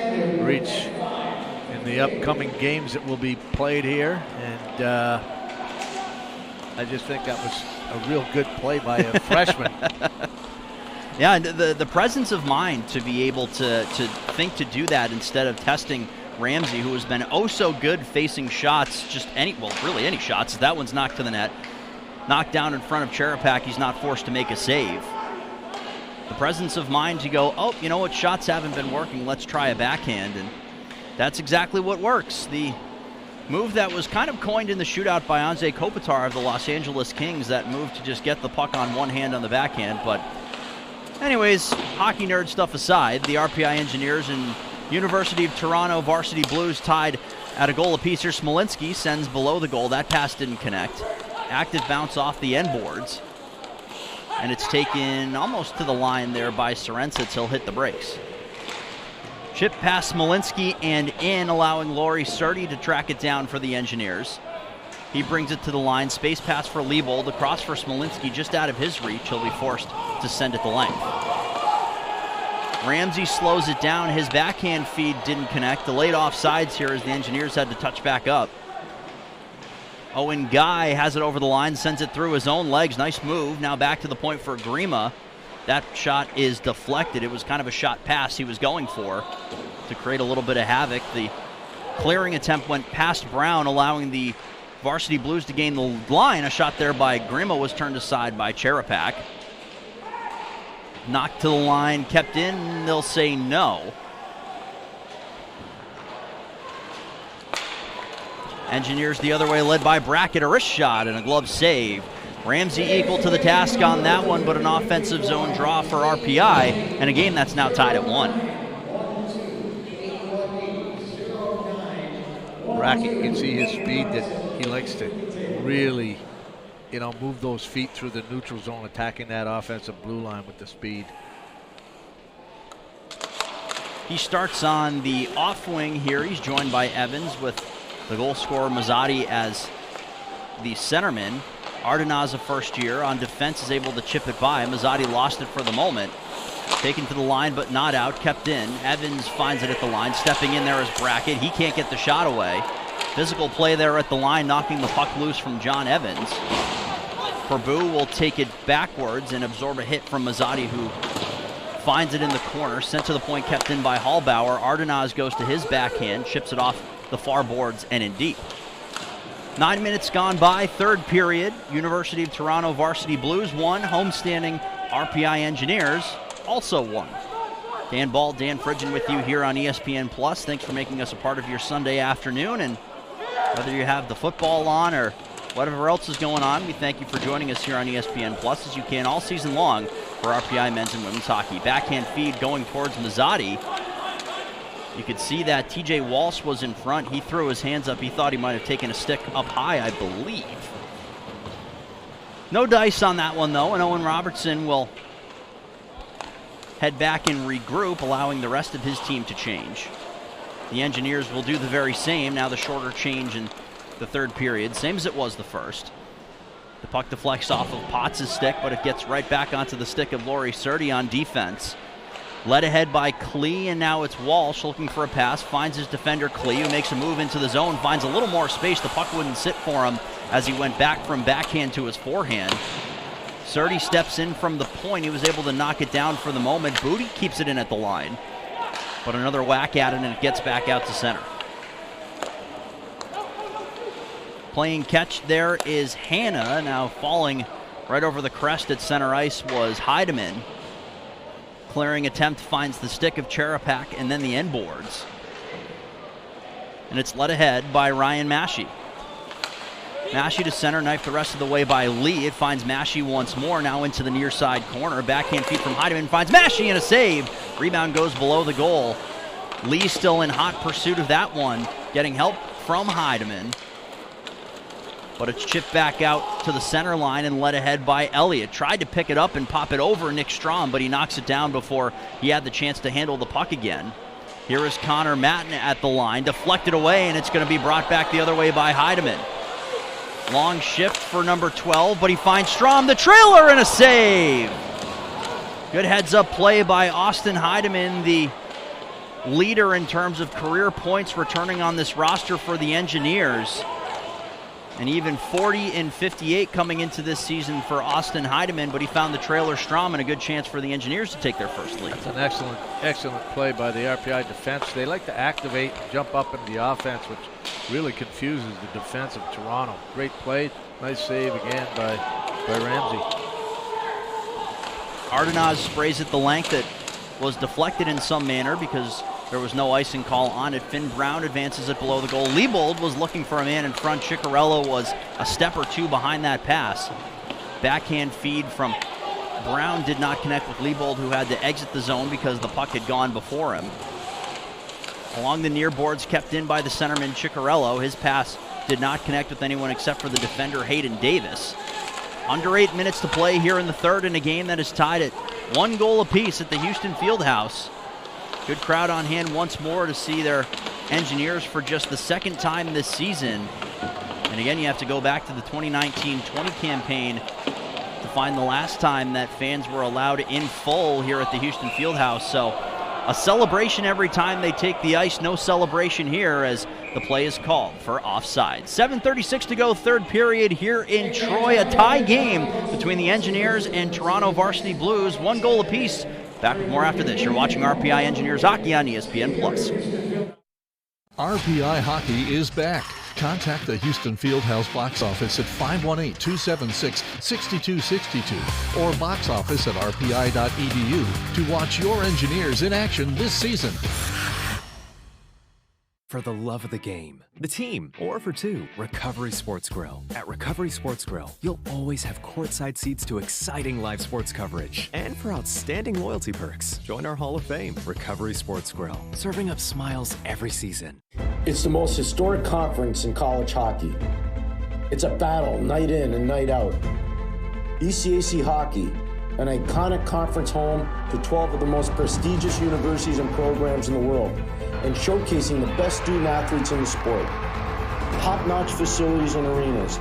reach in the upcoming games that will be played here. And I just think that was a real good play by a freshman. Yeah, and the presence of mind to be able to think to do that instead of testing Ramsey, who has been oh so good facing shots, just really any shots. That one's knocked to the net. Knocked down in front of Cherepak, he's not forced to make a save. The presence of mind to go, oh, you know what, shots haven't been working, let's try a backhand, and that's exactly what works. The Move that was kind of coined in the shootout by Anze Kopitar of the Los Angeles Kings, that move to just get the puck on one hand on the backhand. But anyways, hockey nerd stuff aside, the RPI Engineers and University of Toronto Varsity Blues tied at a goal apiece here. Smolinski sends below the goal. That pass didn't connect. Active bounce off the end boards. And it's taken almost to the line there by Sorensitz. He'll hit the brakes. Chip past Smolinski and in, allowing Laurie Surdy to track it down for the Engineers. He brings it to the line. Space pass for Liebold. Across for Smolinski, just out of his reach. He'll be forced to send it the length. Ramsey slows it down. His backhand feed didn't connect. Delayed offsides here as the Engineers had to touch back up. Owen Guy has it over the line, sends it through his own legs. Nice move. Now back to the point for Grima. That shot is deflected. It was kind of a shot pass he was going for to create a little bit of havoc. The clearing attempt went past Brown, allowing the Varsity Blues to gain the line. A shot there by Grima was turned aside by Cherepak. Knocked to the line, kept in. They'll say no. Engineers the other way, led by Brackett. A wrist shot and a glove save. Ramsey equal to the task on that one, but an offensive zone draw for RPI, and a game that's now tied at 1. Brackett, you can see his speed, that he likes to really, move those feet through the neutral zone, attacking that offensive blue line with the speed. He starts on the off wing here. He's joined by Evans with the goal scorer Mazzotti as the centerman. Ardenaz, a first year on defense, is able to chip it by. Mazzotti lost it for the moment. Taken to the line, but not out, kept in. Evans finds it at the line. Stepping in there is Brackett. He can't get the shot away. Physical play there at the line, knocking the puck loose from John Evans. Perbu will take it backwards and absorb a hit from Mazzotti, who finds it in the corner. Sent to the point, kept in by Hallbauer. Ardenaz goes to his backhand, chips it off the far boards and in deep. 9 minutes gone by, third period. University of Toronto Varsity Blues 1, homestanding RPI Engineers also 1. Dan Ball, Dan Fridgen with you here on ESPN Plus. Thanks for making us a part of your Sunday afternoon. And whether you have the football on or whatever else is going on, we thank you for joining us here on ESPN Plus, as you can all season long for RPI men's and women's hockey. Backhand feed going towards Mazzotti. You could see that TJ Walsh was in front. He threw his hands up. He thought he might have taken a stick up high, I believe. No dice on that one, though, and Owen Robertson will head back and regroup, allowing the rest of his team to change. The Engineers will do the very same. Now the shorter change in the third period, same as it was the first. The puck deflects off of Potts' stick, but it gets right back onto the stick of Laurie Surdy on defense. Led ahead by Klee, and now it's Walsh looking for a pass. Finds his defender, Klee, who makes a move into the zone. Finds a little more space. The puck wouldn't sit for him as he went back from backhand to his forehand. Surdy steps in from the point. He was able to knock it down for the moment. Booty keeps it in at the line. But another whack at it, and it gets back out to center. Playing catch there is Hanna. Now falling right over the crest at center ice was Heidemann. Clearing attempt finds the stick of Cherepak and then the end boards. And it's led ahead by Ryan Maschie. Maschie to center, knife the rest of the way by Lee. It finds Maschie once more, now into the near side corner. Backhand feed from Heidemann finds Maschie and a save. Rebound goes below the goal. Lee still in hot pursuit of that one, getting help from Heidemann. But it's chipped back out to the center line and led ahead by Elliott. Tried to pick it up and pop it over Nick Strom, but he knocks it down before he had the chance to handle the puck again. Here is Connor Matten at the line, deflected away, and it's going to be brought back the other way by Heidemann. Long shift for number 12, but he finds Strom, the trailer, and a save. Good heads-up play by Austin Heidemann, the leader in terms of career points returning on this roster for the Engineers. And even 40 and 58 coming into this season for Austin Heidemann, but he found the trailer Strom and a good chance for the Engineers to take their first lead. That's an excellent play by the RPI defense. They like to activate and jump up into the offense, which really confuses the defense of Toronto. Great play, nice save again by Ramsey. Ardenaz sprays at the length. That was deflected in some manner because There was no icing call on it. Finn Brown advances it below the goal. Liebold was looking for a man in front. Ciccarello was a step or two behind that pass. Backhand feed from Brown did not connect with Liebold, who had to exit the zone because the puck had gone before him. Along the near boards, kept in by the centerman Ciccarello. His pass did not connect with anyone except for the defender Hayden Davis. Under 8 minutes to play here in the third in a game that is tied at 1 goal apiece at the Houston Fieldhouse. Good crowd on hand once more to see their Engineers for just the second time this season. And again, you have to go back to the 2019-20 campaign to find the last time that fans were allowed in full here at the Houston Fieldhouse. So a celebration every time they take the ice. No celebration here as the play is called for offside. 7:36 to go, third period here in Troy. A tie game between the Engineers and Toronto Varsity Blues. 1 goal apiece. Back with more after this. You're watching RPI Engineers Hockey on ESPN+. RPI Hockey is back. Contact the Houston Fieldhouse box office at 518-276-6262 or box office at rpi.edu to watch your Engineers in action this season. For the love of the game, the team, or for two, Recovery Sports Grill. At Recovery Sports Grill, you'll always have courtside seats to exciting live sports coverage. And for outstanding loyalty perks, join our Hall of Fame, Recovery Sports Grill, serving up smiles every season. It's the most historic conference in college hockey. It's a battle night in and night out. ECAC Hockey, an iconic conference home to 12 of the most prestigious universities and programs in the world, and showcasing the best student athletes in the sport. Top-notch facilities and arenas,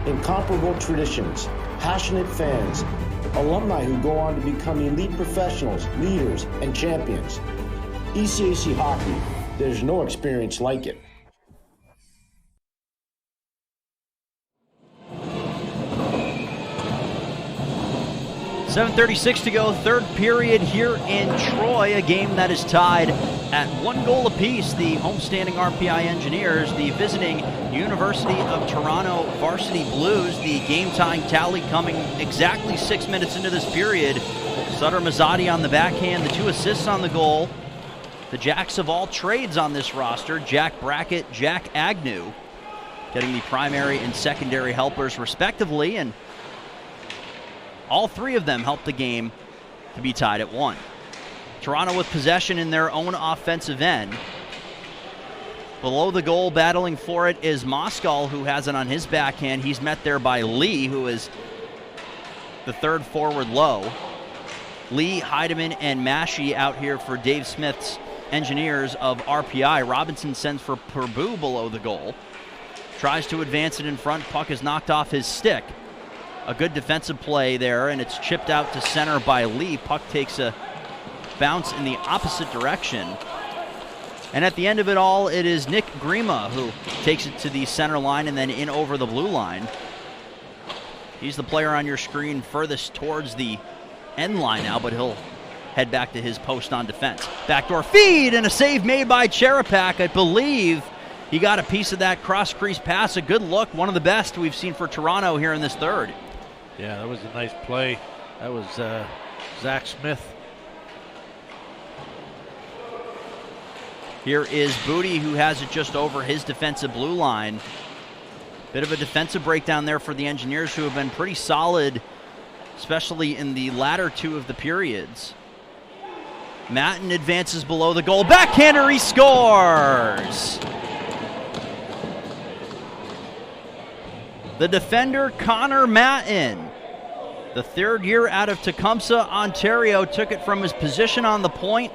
incomparable traditions, passionate fans, alumni who go on to become elite professionals, leaders, and champions. ECAC Hockey, there's no experience like it. .736 to go, third period here in Troy, a game that is tied at 1 goal apiece. The homestanding RPI Engineers, the visiting University of Toronto Varsity Blues. The game-tying tally coming exactly 6 minutes into this period. Sutter Mazzotti on the backhand, the 2 assists on the goal. The jacks of all trades on this roster, Jack Brackett, Jack Agnew, getting the primary and secondary helpers respectively, and all 3 of them helped the game to be tied at 1. Toronto with possession in their own offensive end. Below the goal, battling for it, is Moskal, who has it on his backhand. He's met there by Lee, who is the third forward low. Lee, Heidemann, and Maschie out here for Dave Smith's Engineers of RPI. Robinson sends for Purbu below the goal. Tries to advance it in front. Puck is knocked off his stick. A good defensive play there, and it's chipped out to center by Lee. Puck takes a bounce in the opposite direction. And at the end of it all, it is Nick Grima who takes it to the center line and then in over the blue line. He's the player on your screen furthest towards the end line now, but he'll head back to his post on defense. Backdoor feed and a save made by Cherepak. I believe he got a piece of that cross-crease pass. A good look, one of the best we've seen for Toronto here in this third. Yeah, that was a nice play. That was Zach Smith. Here is Booty, who has it just over his defensive blue line. Bit of a defensive breakdown there for the Engineers, who have been pretty solid, especially in the latter 2 of the periods. Matten advances below the goal. Backhander, he scores! The defender, Connor Matten, the third year out of Tecumseh, Ontario, took it from his position on the point,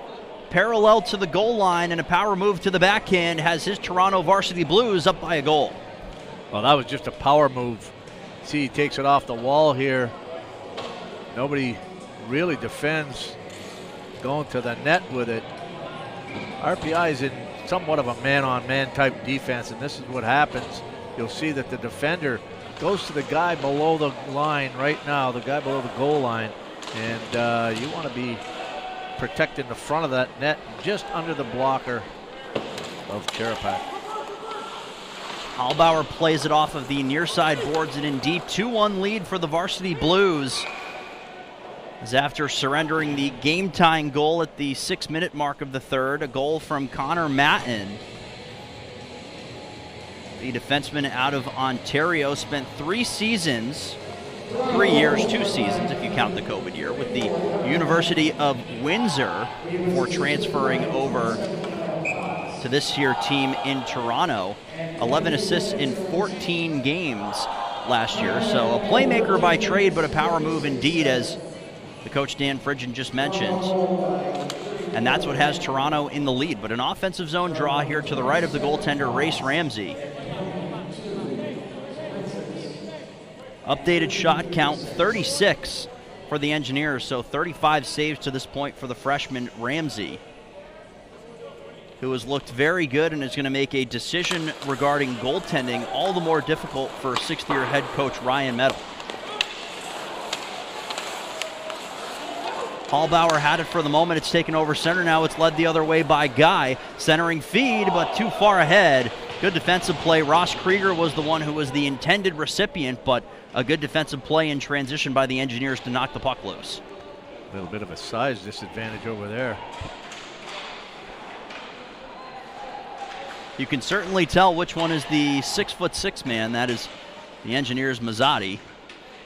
parallel to the goal line, and a power move to the backhand has his Toronto Varsity Blues up by a goal. Well, that was just a power move. See, he takes it off the wall here. Nobody really defends going to the net with it. RPI is in somewhat of a man-on-man type defense, and this is what happens. You'll see that the defender goes to the guy below the line right now, the guy below the goal line, and you want to be protecting the front of that net just under the blocker of Cherepak. Hallbauer plays it off of the near side boards and in deep. 2-1 lead for the Varsity Blues. As after surrendering the game-tying goal at the 6-minute mark of the third, a goal from Connor Matton. The defenseman out of Ontario spent 3 seasons, 3 years, 2 seasons if you count the COVID year, with the University of Windsor before transferring over to this here team in Toronto. 11 assists in 14 games last year. So a playmaker by trade, but a power move indeed, as the coach Dan Fridgen just mentioned. And that's what has Toronto in the lead. But an offensive zone draw here to the right of the goaltender, Race Ramsey. Updated shot count, 36 for the Engineers, so 35 saves to this point for the freshman Ramsey, who has looked very good and is going to make a decision regarding goaltending all the more difficult for sixth-year head coach Ryan Medel. Hallbauer had it for the moment. It's taken over center. Now it's led the other way by Guy. Centering feed, but too far ahead. Good defensive play. Ross Krieger was the one who was the intended recipient, but a good defensive play in transition by the Engineers to knock the puck loose. A little bit of a size disadvantage over there. You can certainly tell which one is the 6'6" man. That is the Engineers' Mazzotti.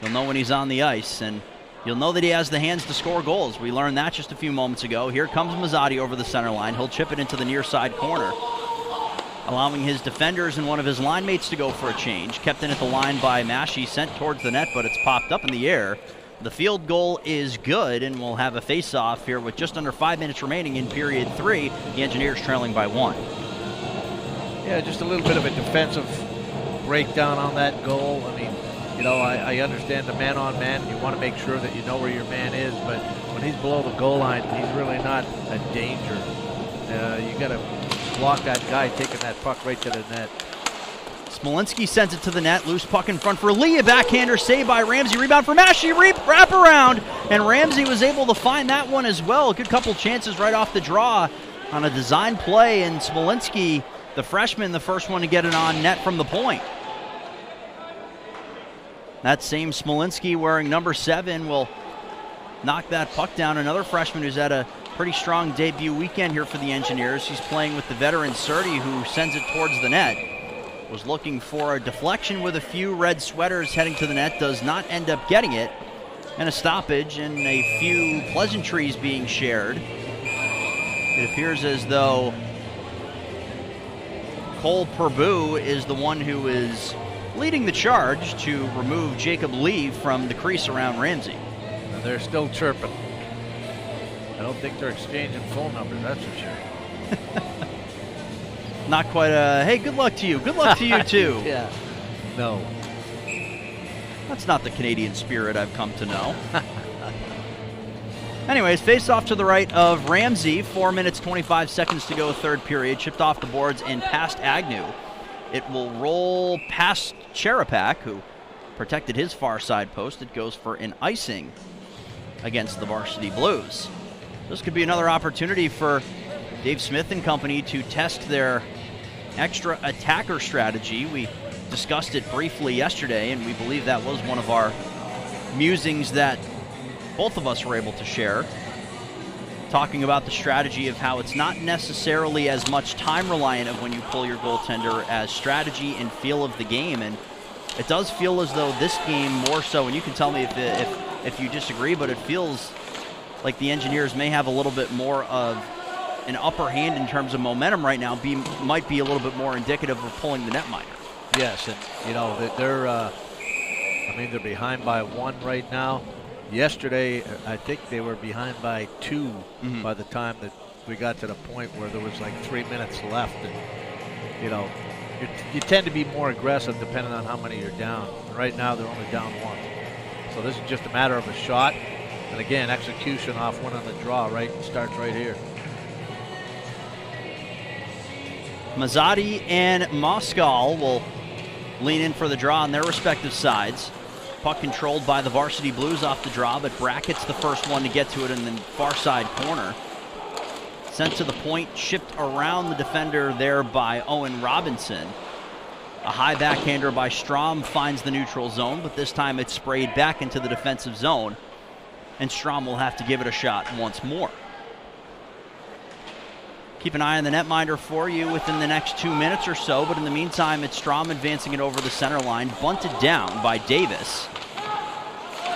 You'll know when he's on the ice, and you'll know that he has the hands to score goals. We learned that just a few moments ago. Here comes Mazzotti over the center line. He'll chip it into the near side corner, allowing his defenders and one of his line mates to go for a change. Kept in at the line by Maschy, sent towards the net, but it's popped up in the air. The field goal is good, and we'll have a face-off here with just under 5 minutes remaining in period 3. The Engineers trailing by 1. Yeah, just a little bit of a defensive breakdown on that goal. I mean, you know, I understand the man-on-man. You want to make sure that you know where your man is, but when he's below the goal line, he's really not a danger. You got to block that guy taking that puck right to the net. Smolinski sends it to the net. Loose puck in front for Lee. A backhander saved by Ramsey. Rebound for Maschy. Wrap around. And Ramsey was able to find that one as well. A good couple chances right off the draw on a design play. And Smolinski, the freshman, the first one to get it on net from the point. That same Smolinski wearing number 7 will knock that puck down. Another freshman who's had a pretty strong debut weekend here for the Engineers. He's playing with the veteran Surdy, who sends it towards the net. Was looking for a deflection with a few red sweaters heading to the net. Does not end up getting it. And a stoppage and a few pleasantries being shared. It appears as though Cole Purbu is the one who is leading the charge to remove Jacob Lee from the crease around Ramsey. And they're still chirping. I don't think they're exchanging phone numbers, that's for sure. Not quite a, hey, good luck to you. Good luck to you, too. Yeah. No. That's not the Canadian spirit I've come to know. Anyways, face off to the right of Ramsey. 4 minutes, 25 seconds to go, third period. Chipped off the boards and past Agnew. It will roll past Cherepak, who protected his far side post. It goes for an icing against the Varsity Blues. This could be another opportunity for Dave Smith and company to test their extra attacker strategy. We discussed it briefly yesterday, and we believe that was one of our musings that both of us were able to share, talking about the strategy of how it's not necessarily as much time reliant of when you pull your goaltender as strategy and feel of the game. And it does feel as though this game more so, and you can tell me if you disagree, but it feels like the Engineers may have a little bit more of an upper hand in terms of momentum right now. Might be a little bit more indicative of pulling the netminder. Yes, and you know they're they're behind by 1 right now. Yesterday, I think they were behind by 2 by the time that we got to the point where there was like 3 minutes left. And you know, you tend to be more aggressive depending on how many you're down. And right now, they're only down 1. So this is just a matter of a shot. And again, execution off one on the draw, right? Starts right here. Mazzotti and Moskal will lean in for the draw on their respective sides. Puck controlled by the Varsity Blues off the draw, but Brackett's the first one to get to it in the far side corner. Sent to the point, shipped around the defender there by Owen Robinson. A high backhander by Strom finds the neutral zone, but this time it's sprayed back into the defensive zone. and Strom will have to give it a shot once more. Keep an eye on the netminder for you within the next 2 minutes or so, but in the meantime, it's Strom advancing it over the center line, bunted down by Davis.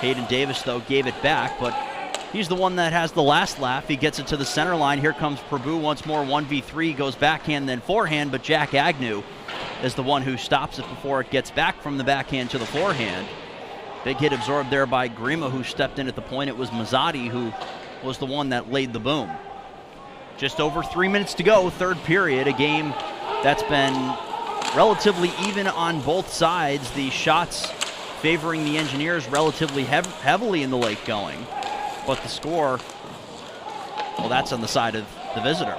Hayden Davis, though, gave it back, but he's the one that has the last laugh. He gets it to the center line. Here comes Prabhu once more, 1v3, goes backhand, then forehand, but Jack Agnew is the one who stops it before it gets back from the backhand to the forehand. Big hit absorbed there by Grima, who stepped in at the point. It was Mazzotti who was the one that laid the boom. Just over 3 minutes to go, third period, a game that's been relatively even on both sides. The shots favoring the Engineers relatively heavily in the late going, but the score, well, that's on the side of the visitor.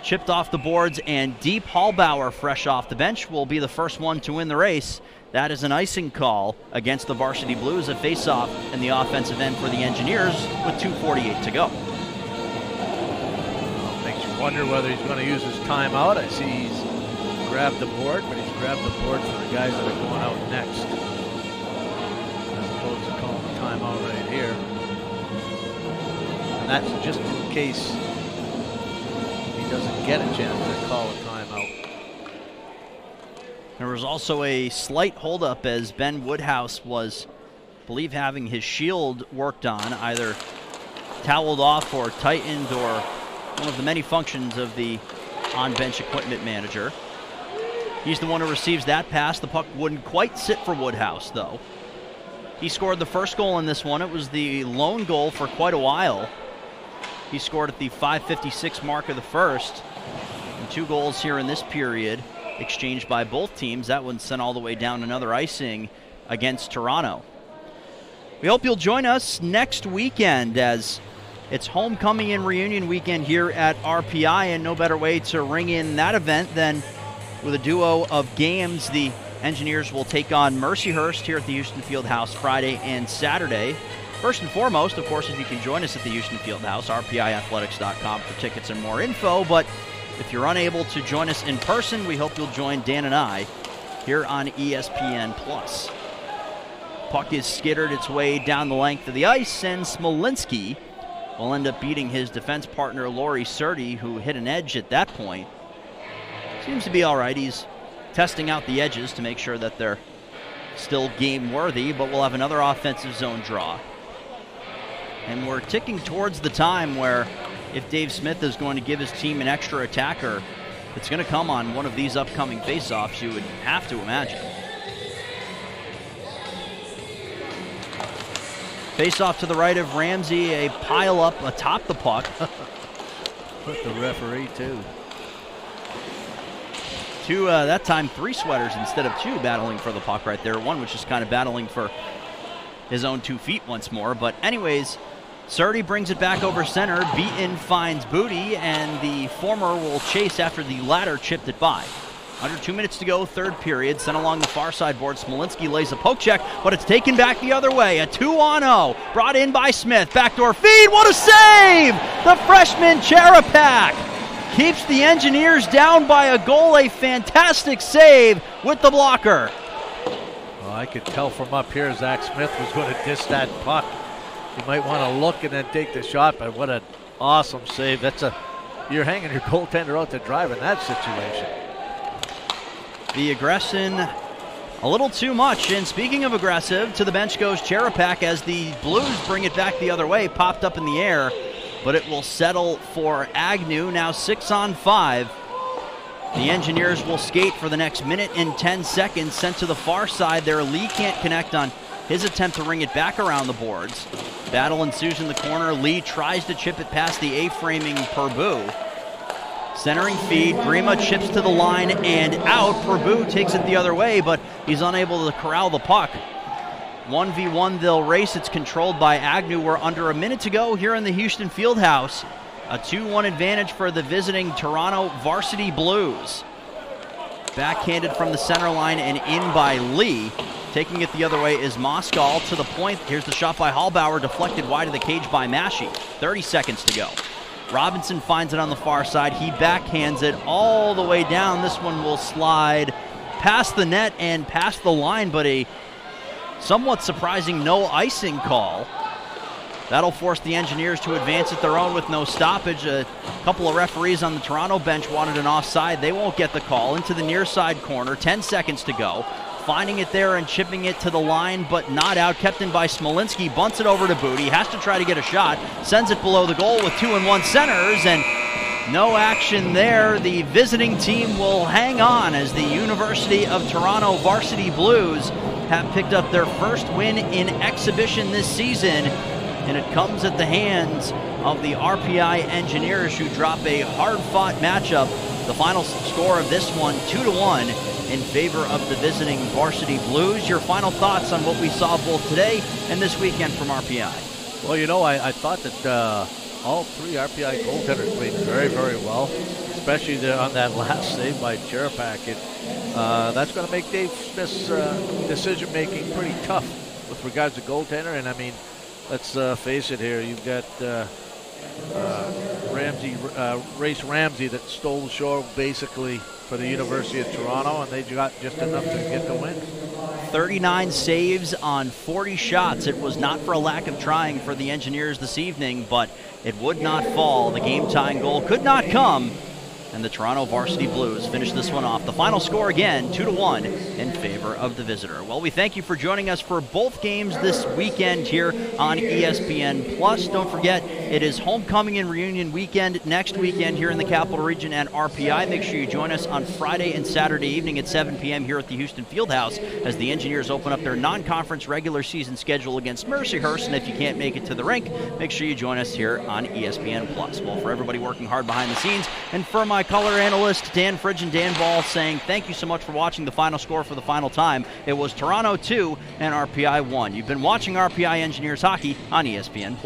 Chipped off the boards, and Deep Hallbauer, fresh off the bench, will be the first one to win the race. That is an icing call against the Varsity Blues, a face-off in the offensive end for the Engineers with 2:48 to go. Wonder whether he's going to use his timeout. I see he's grabbed the board, but he's grabbed the board for the guys that are going out next, as opposed to calling the timeout right here. And that's just in case he doesn't get a chance to call a timeout. There was also a slight holdup as Ben Woodhouse was, I believe, having his shield worked on, either toweled off or tightened, or one of the many functions of the on-bench equipment manager. He's the one who receives that pass. The puck wouldn't quite sit for Woodhouse, though. He scored the first goal in this one. It was the lone goal for quite a while. He scored at the 5:56 mark of the first. And 2 goals here in this period exchanged by both teams. That one sent all the way down another icing against Toronto. We hope you'll join us next weekend as it's homecoming and reunion weekend here at RPI, and no better way to ring in that event than with a duo of games. The Engineers will take on Mercyhurst here at the Houston Fieldhouse Friday and Saturday. First and foremost, of course, if you can join us at the Houston Fieldhouse, rpiathletics.com for tickets and more info. But if you're unable to join us in person, we hope you'll join Dan and I here on ESPN+. Puck is skittered its way down the length of the ice, and Smolinski will end up beating his defense partner, Laurie Surdy, who hit an edge at that point. Seems to be all right. He's testing out the edges to make sure that they're still game-worthy, but we'll have another offensive zone draw. And we're ticking towards the time where if Dave Smith is going to give his team an extra attacker, it's going to come on one of these upcoming face-offs, you would have to imagine. Face off to the right of Ramsey, a pile up atop the puck. Put the referee too. That time 3 sweaters instead of 2 battling for the puck right there. One was just kind of battling for his own 2 feet once more. But anyways, Surdy brings it back over center. Beaton finds Booty, and the former will chase after the latter chipped it by. Under 2 minutes to go, third period. Sent along the far side board. Smolinski lays a poke check, but it's taken back the other way. A 2-on-0 brought in by Smith. Backdoor feed. What a save! The freshman Cherapak keeps the Engineers down by a goal. A fantastic save with the blocker. Well, I could tell from up here Zach Smith was going to dish that puck. You might want to look and then take the shot, but what an awesome save. You're hanging your goaltender out to drive in that situation. The aggression a little too much. And speaking of aggressive, to the bench goes Cherapak as the Blues bring it back the other way. Popped up in the air, but it will settle for Agnew. Now 6-on-5. The Engineers will skate for the next minute and 10 seconds. Sent to the far side there. Lee can't connect on his attempt to ring it back around the boards. Battle ensues in the corner. Lee tries to chip it past the A-framing Prabhu. Centering feed, Grima chips to the line and out. Prabhu takes it the other way, but he's unable to corral the puck. 1v1, they'll race. It's controlled by Agnew. We're under a minute to go here in the Houston Fieldhouse. A 2-1 advantage for the visiting Toronto Varsity Blues. Backhanded from the center line and in by Lee. Taking it the other way is Moskal to the point. Here's the shot by Hallbauer, deflected wide of the cage by Maschy. 30 seconds to go. Robinson finds it on the far side. He backhands it all the way down. This one will slide past the net and past the line, but a somewhat surprising no icing call. That'll force the Engineers to advance at their own with no stoppage. A couple of referees on the Toronto bench wanted an offside. They won't get the call. Into the near side corner, 10 seconds to go. Finding it there and chipping it to the line, but not out. Kept in by Smolinski. Bunts it over to Booty. Has to try to get a shot. Sends it below the goal with 2-1 centers, and no action there. The visiting team will hang on as the University of Toronto Varsity Blues have picked up their first win in exhibition this season, and it comes at the hands of the RPI Engineers, who drop a hard-fought matchup. The final score of this one, 2-1 in favor of the visiting Varsity Blues. Your final thoughts on what we saw both today and this weekend from RPI? Well, you know, I thought that all three RPI goaltenders played very, very well, especially on that last save by Cherepak. That's going to make Dave Smith's decision-making pretty tough with regards to goaltender. And, I mean, let's face it here. You've got Race Ramsey that stole the show basically for the University of Toronto, and they got just enough to get the win. 39 saves on 40 shots. It was not for a lack of trying for the Engineers this evening, but it would not fall. The game-tying goal could not come, and the Toronto Varsity Blues finish this one off. The final score again, 2-1 in favor of the visitor. Well, we thank you for joining us for both games this weekend here on ESPN+. Don't forget, it is homecoming and reunion weekend next weekend here in the Capital Region at RPI. Make sure you join us on Friday and Saturday evening at 7 p.m. here at the Houston Fieldhouse as the Engineers open up their non-conference regular season schedule against Mercyhurst. And if you can't make it to the rink, make sure you join us here on ESPN+. Well, for everybody working hard behind the scenes, and for my color analyst Dan Fridge and Dan Ball saying thank you so much for watching the final score for the final time. It was Toronto 2 and RPI 1. You've been watching RPI Engineers Hockey on ESPN+.